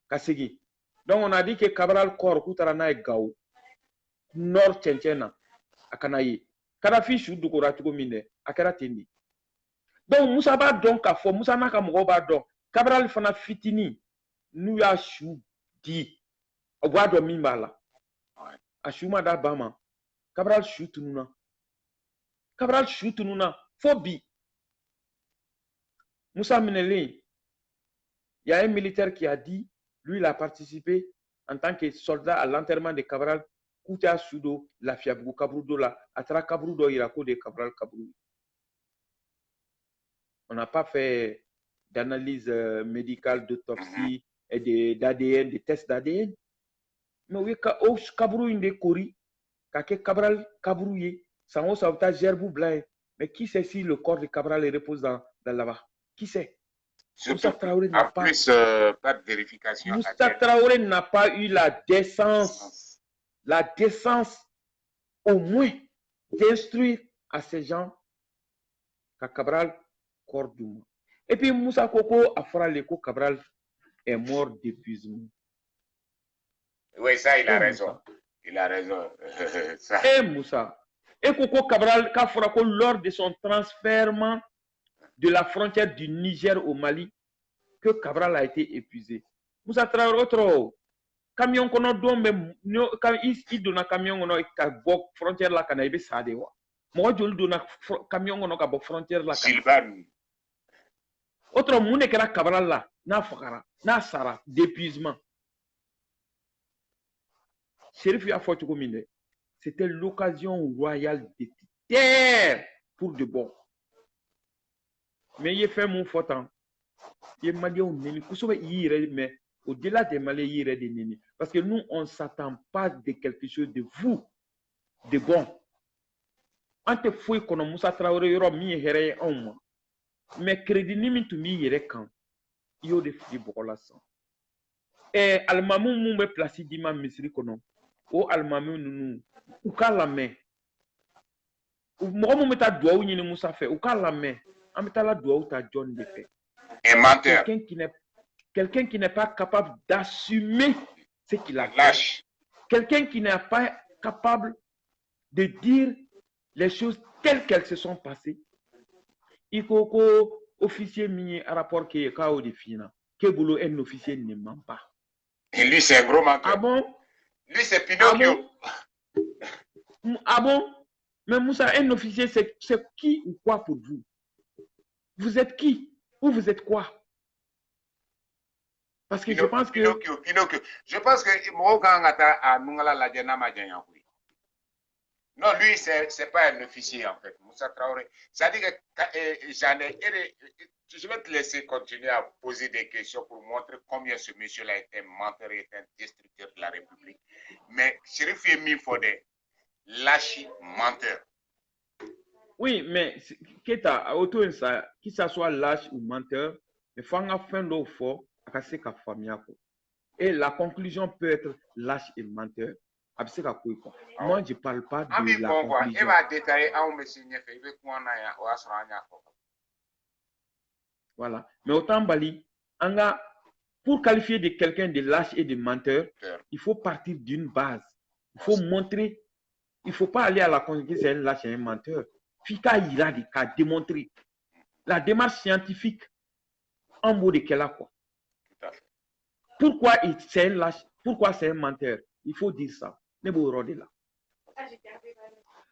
Kasegi. Donc on a dit que Cabral Kor Koutarana et Gao. Nord Tchenchena. Akanaye. Kadafi Chou Dukura Tugomine. Akara Tendi. Donc Moussa ba donc à fond. Moussa Naka Mouroba donc. Cabral Fana Fitini. Nous ya Chou di. Wado Mimbala. Achouma da Bama. Cabral shoot nous. Cabral shoot nous. Phobie. Moussa Menelé. Il y a un militaire qui a dit, lui, il a participé en tant que soldat à l'enterrement de Cabral. Koutia Sudo, la Fiabou Kabroudo, la Atra Kabroudo, Irako de Cabral Kabrou. On n'a pas fait d'analyse médicale, d'autopsie et d'ADN, de tests d'ADN. Mais oui, Kabrou, une des Kori. Kake Cabral Kabrouye, sans haut sauvetage Gerbou Blanc. Mais qui sait si le corps de Cabral repose dans là-bas? Qui sait? Moussa Traoré n'a pas de vérification. Moussa Traoré n'a pas eu la décence au moins d'instruire à ces gens qu'à Cabral Cordouma. Et puis Moussa Koko a fait l'écho Cabral est mort d'épuisement. Oui, ça, il a raison. Moussa. Il a raison. Ça. Et Moussa. Et Koko Cabral, lors de son transfert de la frontière du Niger au Mali, que Cabral a été épuisé. Moussa Traoré, autre camion kono dombe quand il donne un camion kono ka bo frontière la kana ibe sade wa. Mo jol donne camion kono ka bo frontière la kana. Sylvain. Autre mune kera Cabral la na fakara, na sara d'épuisement. Chérif a fait comme c'était l'occasion royale de terre pour de bon. Mais il fait mon faute. Il m'a dit mais au-delà des Maliens, il est des nini. Parce que nous, on ne s'attend pas de quelque chose de vous, de bon. Ante fouille qu'on a Moussa Traoré, yoro mi here on. Mais crédit ni mi tu mi yere kan. Yo de fili bokola san. Et almamou mou me place dima misri kono. O almamou nou ou ka la main. Ou mou me ta doua ou ni Moussa fait. Ou ka la main. En mettant la doua ou ta John de fait. Un menteur. Quelqu'un qui n'est pas capable d'assumer ce qu'il a fait. Lâche. Quelqu'un qui n'est pas capable de dire les choses telles qu'elles se sont passées. Il faut qu'un officier mis un rapport qui est KO de Fina. Que boulot un officier ne ment pas. Et lui, c'est un gros menteur. Ah bon? Lui, c'est Pinocchio. Ah bon? Mais Moussa, un officier, c'est qui ou quoi pour vous? Vous êtes qui? Ou vous êtes quoi? Parce que je pense que... Pinocchio. Je pense que Mohogangata a Nungala la Djenama Djenyakoui. Non, lui, c'est pas un officier, en fait. Moussa Traoré. Ça dit que je vais te laisser continuer à poser des questions pour montrer combien ce monsieur-là est un menteur et est un destructeur de la République. Mais Chérif Yemi Fodé, lâche menteur. Oui, mais qu'il ça soit lâche ou menteur, il faut en faire l'eau fort. Et la conclusion peut être lâche et menteur. Moi, je ne parle pas de la conclusion. Voilà. Mais autant Bali, pour qualifier de quelqu'un de lâche et de menteur, il faut partir d'une base. Il faut montrer. Il ne faut pas aller à la conclusion c'est un lâche et un menteur. Fika ira de cas démontrer. La démarche scientifique en mot de quel quoi. Pourquoi c'est un lâche? Pourquoi c'est un menteur? Il faut dire ça.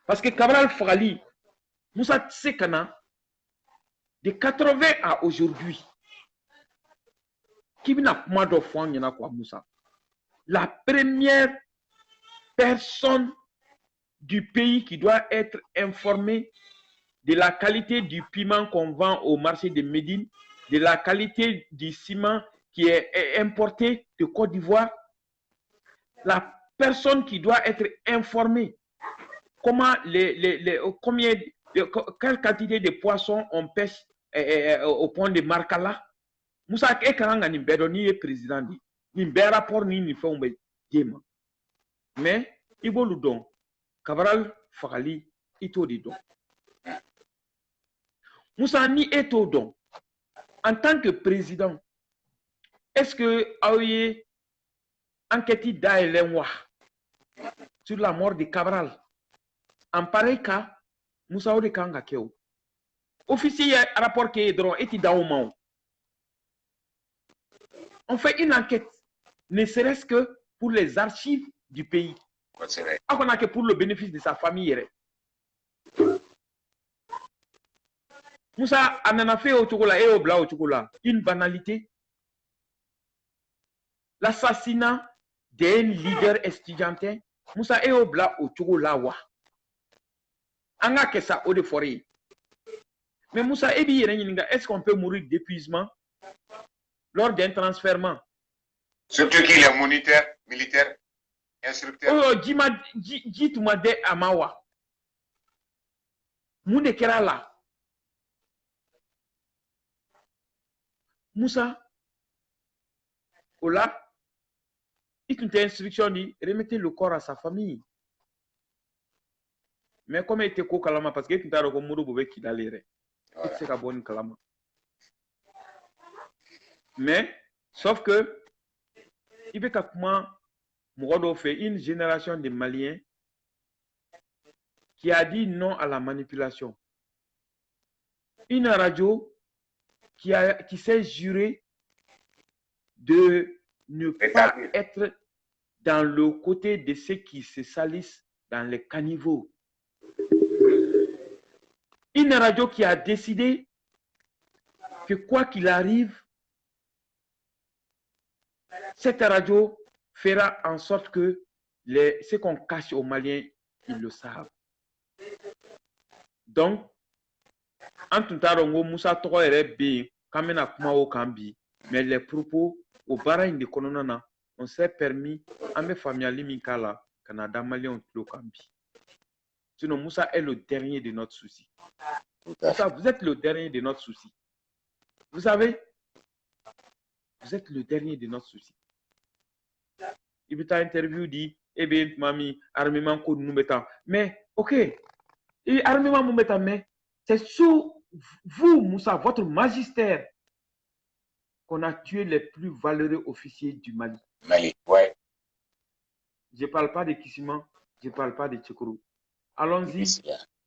Parce que Cabral Fali, Moussa Tsekana, de 80 à aujourd'hui, qui n'a pas de foi, Moussa. La première personne du pays qui doit être informée de la qualité du piment qu'on vend au marché de Médine, de la qualité du ciment qui est importé de Côte d'Ivoire, la personne qui doit être informée comment quelle quantité de poissons on pêche au pont de Markala. Moussa Ekaranga ni bedoni est président ni rapport ni fait un mais il faut le don Cabral Fali ito di don Moussa ni eto don en tant que président. Est-ce que Aoye enquête d'Aelenwa sur la mort de Cabral? En pareil cas, Moussa Ode Kanga Keo. Officier rapport qui est droit et Daoumao. On fait une enquête, ne serait-ce que pour les archives du pays. On a que pour le bénéfice de sa famille. Moussa en a fait au Tchogola et au Bla au Tchogola une banalité. L'assassinat d'un leader estudiantin, Moussa et au Bla au Tchogola wa. Anga que ça au de forêt. Mais Moussa Ebi est-ce qu'on peut mourir d'épuisement lors d'un transfèrement? Surtout qu'il est militaire, instructeur. Oh, dis-moi de Amawa. Moune Kerala. Moussa, Ola, il y a une instruction dit remettez le corps à sa famille. Mais comme il était kalama parce que tu as recommandé qu'il allait. C'est la bonne kalama. Mais Sauf que, il veut comment Mourodo fait une génération de Maliens qui a dit non à la manipulation. Une radio qui s'est juré de ne pas être dans le côté de ceux qui se salissent dans les caniveaux. Une radio qui a décidé que quoi qu'il arrive, cette radio fera en sorte que ce qu'on cache aux Maliens, ils le savent. Donc, en tout cas, Moussa mais les propos au barrage de Kononana, on s'est permis, à mes familles Minkala, Canada, Malien, Kambi. Sinon, Moussa est le dernier de notre souci. Moussa, vous êtes le dernier de notre souci. Vous savez, vous êtes le dernier de notre souci. Il veut interview dit, eh bien, mami, armement qu'on nous mettant. Mais, ok, et armement nous mettant, mais c'est sous vous, Moussa, votre magistère, qu'on a tué les plus valeureux officiers du Mali. Mali, ouais. Je ne parle pas de Kissima, je ne parle pas de Tchekoro. Allons-y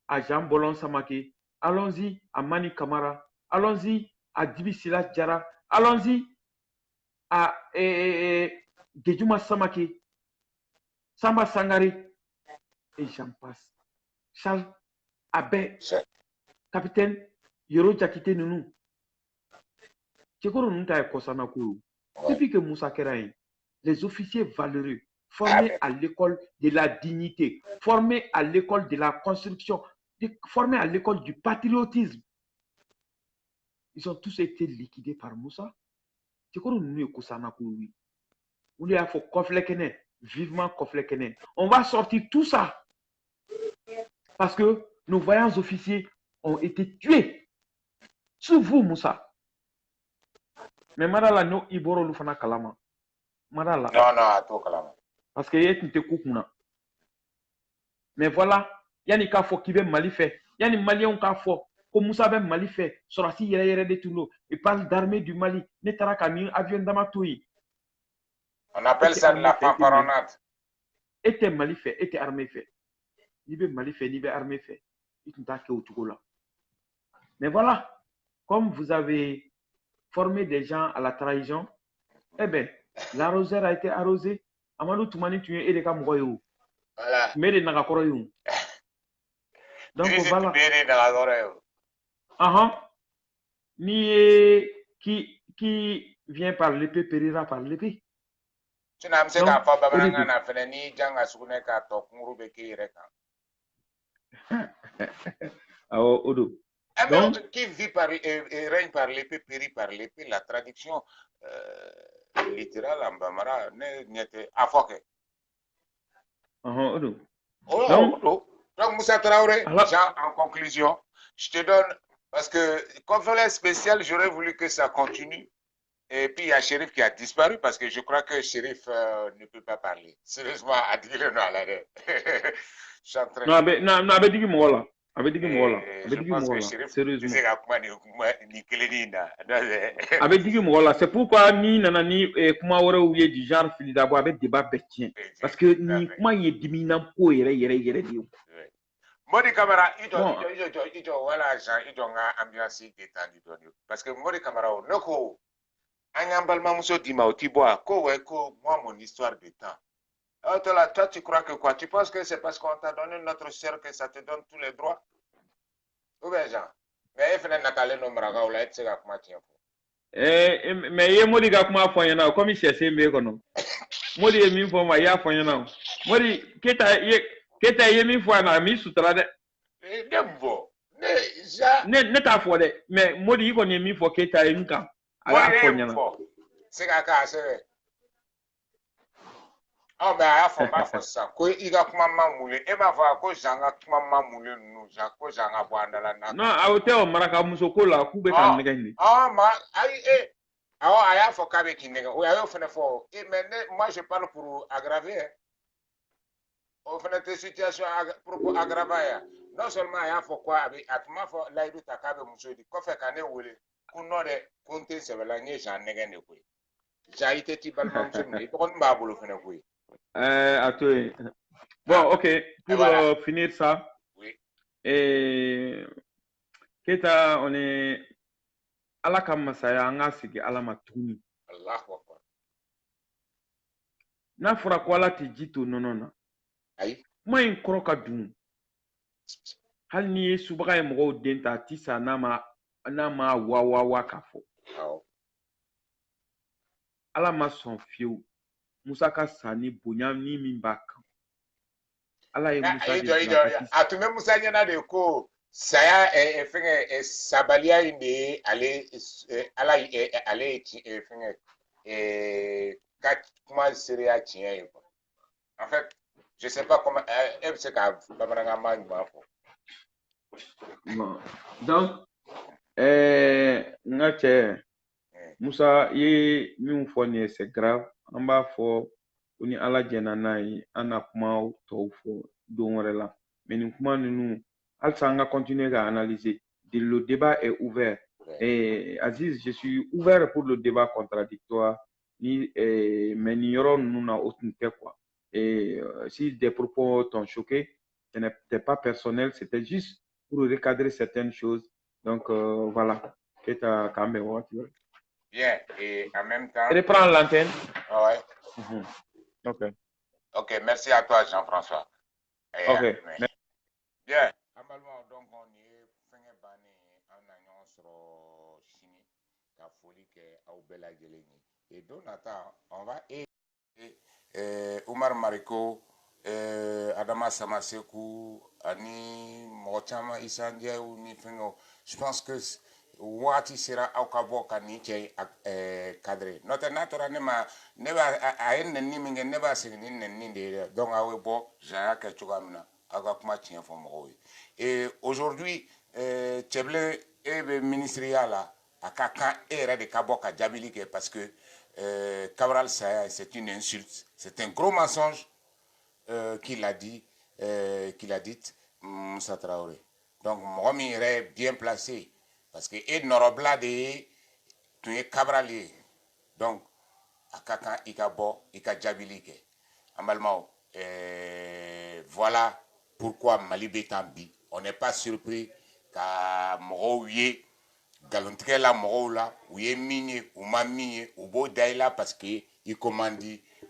à Jean Bolon Samake, allons-y à Mani Kamara, allons-y à Dibisila Djara, allons-y à Gedjuma Samake, Samba Sangari, et j'en passe. Charles Abé, capitaine Yoro Jakite Nounou. Depuis que Moussa Keraïn, les officiers valeureux, formés à l'école de la dignité, formés à l'école de la construction, formés à l'école du patriotisme, ils ont tous été liquidés par Moussa. Vivement Koflekene. On va sortir tout ça parce que nos voyants officiers ont été tués sous vous, Moussa. Mais Madala, no Iboro Lufana Kalama. Madala. Non, à toi, Kalama. Parce que y'a te koukuna. Mais voilà, Yanni Kafo qui veut Mali fait. Yanni Malien Kafo, comme Moussa veut Mali fait. Sorati Yere de Touno. Il parle d'armée du Mali. Netara Kami, avion d'Amatoui. On appelle ça de la fanfaronnade. Était Mali fait, était armée fait. Ni veut Mali fait, ni veut armée fait. Il t'entend que au Tougola. Mais voilà, comme vous avez former des gens à la trahison, eh bien, l'arroseur a été arrosé. Amadou Toumani, tu es Edeka Mouroyou. Voilà. Mais les Nagakoroyou. Donc voilà. Ni qui vient par l'épée périra par l'épée. Tu n'as pas fait ni Djanga Soune Kato, Mourubeki Reka. Ah, Odo. Donc, qui vit par et règne par l'épée, périt par l'épée, la traduction littérale en Bamara n'était affoquée. Donc, Moussa Traoré, en conclusion, je te donne, parce que conférence spéciale, j'aurais voulu que ça continue. Et puis il y a Chérif qui a disparu parce que je crois que Chérif ne peut pas parler. Sérieusement, à dire le nom à l'arrêt. Je suis en train de... Non, avec dit moi avec dit moi sérieusement. C'est pourquoi ni nanani kuma wara ouye du genre fili d'abord avec débat bétien. Parce que ni kuma y est dominant pour yere dio. Modi Camara, il voilà Jean, il a ambiance détendue. Parce que Modi Camara, noko Angambal Mamousso Dima au Tibois, moi mon histoire de temps. Alors, toi, tu crois que quoi? Tu penses que c'est parce qu'on t'a donné notre chair que ça te donne tous les droits? Ou bien, Jean? Mais il faut que nous maraga ou là, tu sais comment tu es. Mais il y a Modi Gakma Foyana, comme il s'est aimé. Modi est mis pour moi, il y a Foyana. Modi, Keta Yemi Foyana, mis sous trade. Dembo. Ne t'a foué, mais Modi, il connaît mis pour Keta Yemka. C'est c'est oh, mais il faut pas ça. Il y a comment moulé. Et ma voix, que j'en ai comment moulé, nous, que j'en ai boire dans la nappe. Non, à hauteur, Maraka Moussoko, la coupe est en gagné. Oh, il faut qu'avec une nègre. Oui, il faut. Et maintenant, moi, je parle pour aggraver. On fait des situations pour aggraver. Non seulement il faut quoi, avec Atma, là, il doit t'accaber, monsieur, du coffre cané ou le. Qu'on aurait compté, c'est la nièce en nègre. J'ai été tibal mam semni to kon babulu fene kuy. Attends. Bon, ok. Pour voilà. finir ça, Oui. et Keita, on est à la Kamasaya, on a signé à la Matouni. Allahu akbar. N'a fura quoi là, tu dis tout non, non, non. Ayi. Moi, un croc à doum. Hal ni subaga mgo denta tisa nama wawa kafo. Aw. Ala ma son fiu. Musa ka sani bonya ni min bak. Ala ye Musa Ayi de jo blakati. atume Musa nyana de ko saya fenge sabalia inde ale ala ale fenge comment serait tien en fait je sais pas comment c'est ka babaranga ma fo. Bon. Donc nga che Musa ye min fɔ nin ye c'est grave. An b'a fɔ ko ni Ala jɛna n'a ye an na kuma tɔw fɔ don wɛrɛ la. Mais nin kuma ninnu halisa an ka continuer ka analyser. Le débat est ouvert. Et Aziz, je suis ouvert pour le débat contradictoire. Mais nin yɔrɔ ninnu na o tun tɛ quoi. Et si des propos t'ont choqué, ce n'était pas personnel, c'était juste pour recadrer certaines choses. Donc voilà. Keita Kambe, Bien, et en même temps. Reprends l'antenne. Ouais. Ok. Ok, merci à toi, Jean-François. Ok. Bien. Donc, on est fin banné en agnon sur Chini, la folie qui est au Bella Geleni. Et donc, on va aider Oumar Mariko, Adama Samasekou, Ani Mochama Isandia ou Nifingo. Je pense que Wati sera au Cabo Kaniche cadré. Notre natura neba a en niming neba singing ninde. Donc, à Webo, Jacques Chugamna. Et aujourd'hui, Tcheble est ministériel à Kakan et de Kaboka Djabilike parce que Cabral Saya, c'est une insulte, c'est un gros mensonge qu'il a dit, Moussa Traoré. Donc, moi, je bien placé parce que et Norobla de tu es Cabralier. Donc, à Kakan Ikabo, Ika Djabilike. Amalmao, voilà. Pourquoi Mali Betambi? On n'est pas surpris qu'à Moroye, Galontre la Morola, ou yé mini, ou mamie, ou beau daïla parce qu'il commande,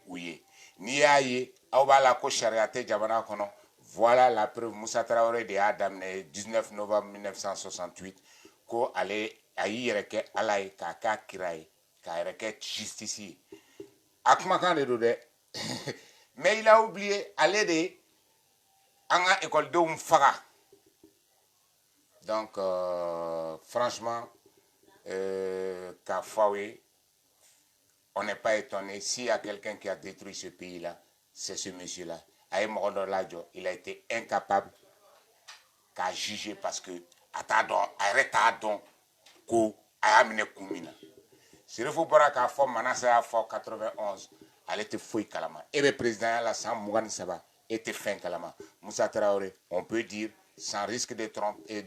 ou yé. Ni aïe, aouba la koshariate Jabana Kono. Voilà la preuve. Moussa Traoré de Adam, le 19 novembre 1968, ko allait aïe reke alaï, kaka kiraï, ka reke justice. Akmakan de Dode. Mais il a oublié, aller de Anga école de Faga. Donc, franchement, Kafawe, on n'est pas étonné. S'il y a quelqu'un qui a détruit ce pays-là, c'est ce monsieur-là. Aïm Rodoladio, il a été incapable qu'à juger parce que, arrête ko ayamine kumina. Si le Foubara a fait Manassa a 91, elle était fouille kalama. Et le président, la Sam Mougan Saba, était fin kalama. Moussa Traoré, on peut dire, sans risque de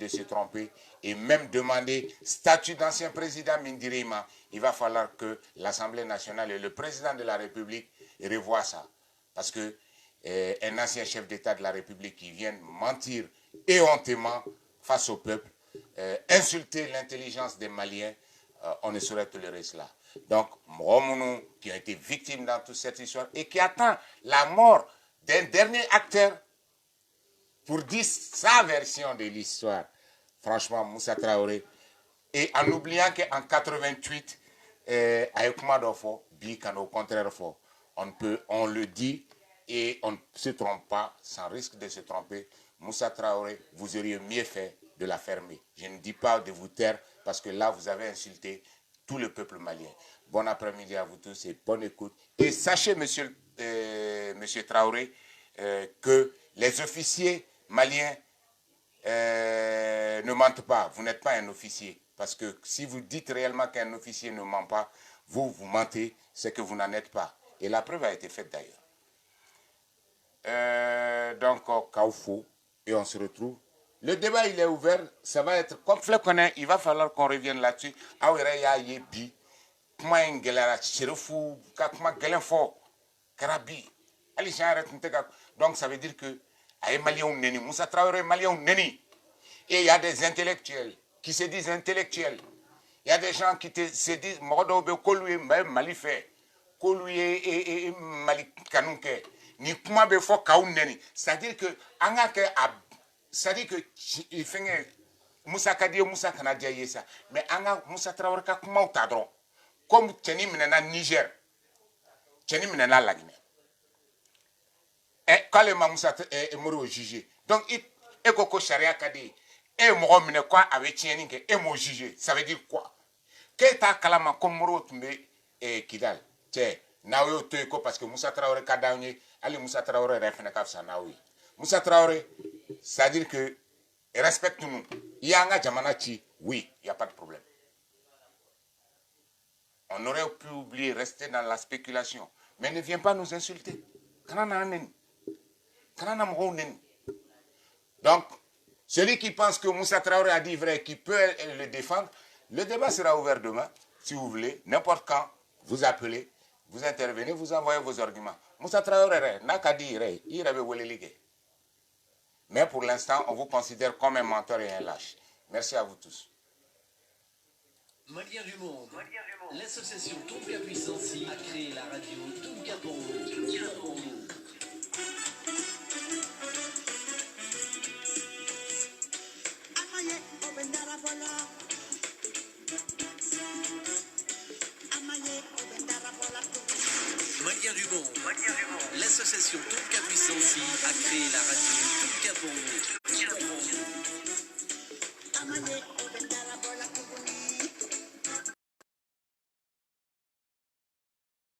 se tromper, et même demander statut d'ancien président Mindirima, il va falloir que l'Assemblée nationale et le président de la République revoient ça. Parce que un ancien chef d'État de la République qui vient mentir éhontément face au peuple, insulter l'intelligence des Maliens, on ne saurait tolérer cela. Donc, Mouroumounou, qui a été victime dans toute cette histoire et qui attend la mort d'un dernier acteur pour dire sa version de l'histoire. Franchement, Moussa Traoré. Et en oubliant qu'en 88, avec Madofo, Bikan au contraire, on le dit et on ne se trompe pas, sans risque de se tromper. Moussa Traoré, vous auriez mieux fait de la fermer. Je ne dis pas de vous taire parce que là, vous avez insulté tout le peuple malien. Bon après-midi à vous tous et bonne écoute. Et sachez, monsieur Traoré, que les officiers maliens ne mentent pas. Vous n'êtes pas un officier. Parce que si vous dites réellement qu'un officier ne ment pas, vous mentez, c'est que vous n'en êtes pas. Et la preuve a été faite d'ailleurs. Donc, Kaoufou, et on se retrouve. Le débat, il est ouvert. Ça va être comme Flekonen. Il va falloir qu'on revienne là-dessus. kuma in gɛlɛyara Sherifu ka kuma gɛlɛn fɔ kɛra bi hali siɲɛ yɛrɛ tun tɛ ka donc ça veut dire que a ye maliyɛnw neni Musa Traoré ye maliyɛnw neni et il y a des intellectuels qui se disent intellectuels il y a des gens qui se disent mɔgɔ dɔw bɛ k'olu ye Mali fɛ k'olu ye Mali kanu kɛ ni kuma bɛ fɔ k'aw neni c'est à dire que an ka kɛ a c'est à dire que fɛngɛ Musa ka di ye Musa kana diya i ye sa mais an ka Musa Traoré ka kumaw ta dɔrɔn comme cɛnin minɛna Niger cɛnin minɛna Laginɛ k'ale ma Musa Modibo jugé donc e ko ko sariya ka di e ye mɔgɔ minɛ ko a bɛ tiɲɛni kɛ e m'o jugé ça veut dire quoi k'e t'a kalama ko Modibo tun bɛ Kidali cɛ n'aw y'o to yen ko parce que Musa Traoré ka d'anw ye hali Musa Traoré yɛrɛ fana ka fisa n'aw ye Musa Traoré c'est à dire que respecte-nous i y'an ka jamana ci oui il y a pas de problème on aurait pu oublier rester dans la spéculation mais ne viens pas nous insulter kana na neni kana na mɔgɔw neni donc celui qui pense que Musa Traoré a dit vrai qui peut le défendre le débat sera ouvert demain si vous voulez n'importe quand vous appelez vous intervenez vous envoyez vos arguments Musa Traoré n'a qu'à dire i yɛrɛ bɛ weleli kɛ mais pour l'instant on vous considère comme un menteur et un lâche merci à vous tous. Maliens du monde, l'association Tonka Puissancy a créé la radio Tonka pour vous. Tonka pour vous. Maliens du monde, l'association Tonka Puissancy a créé la radio Tonka pour vous.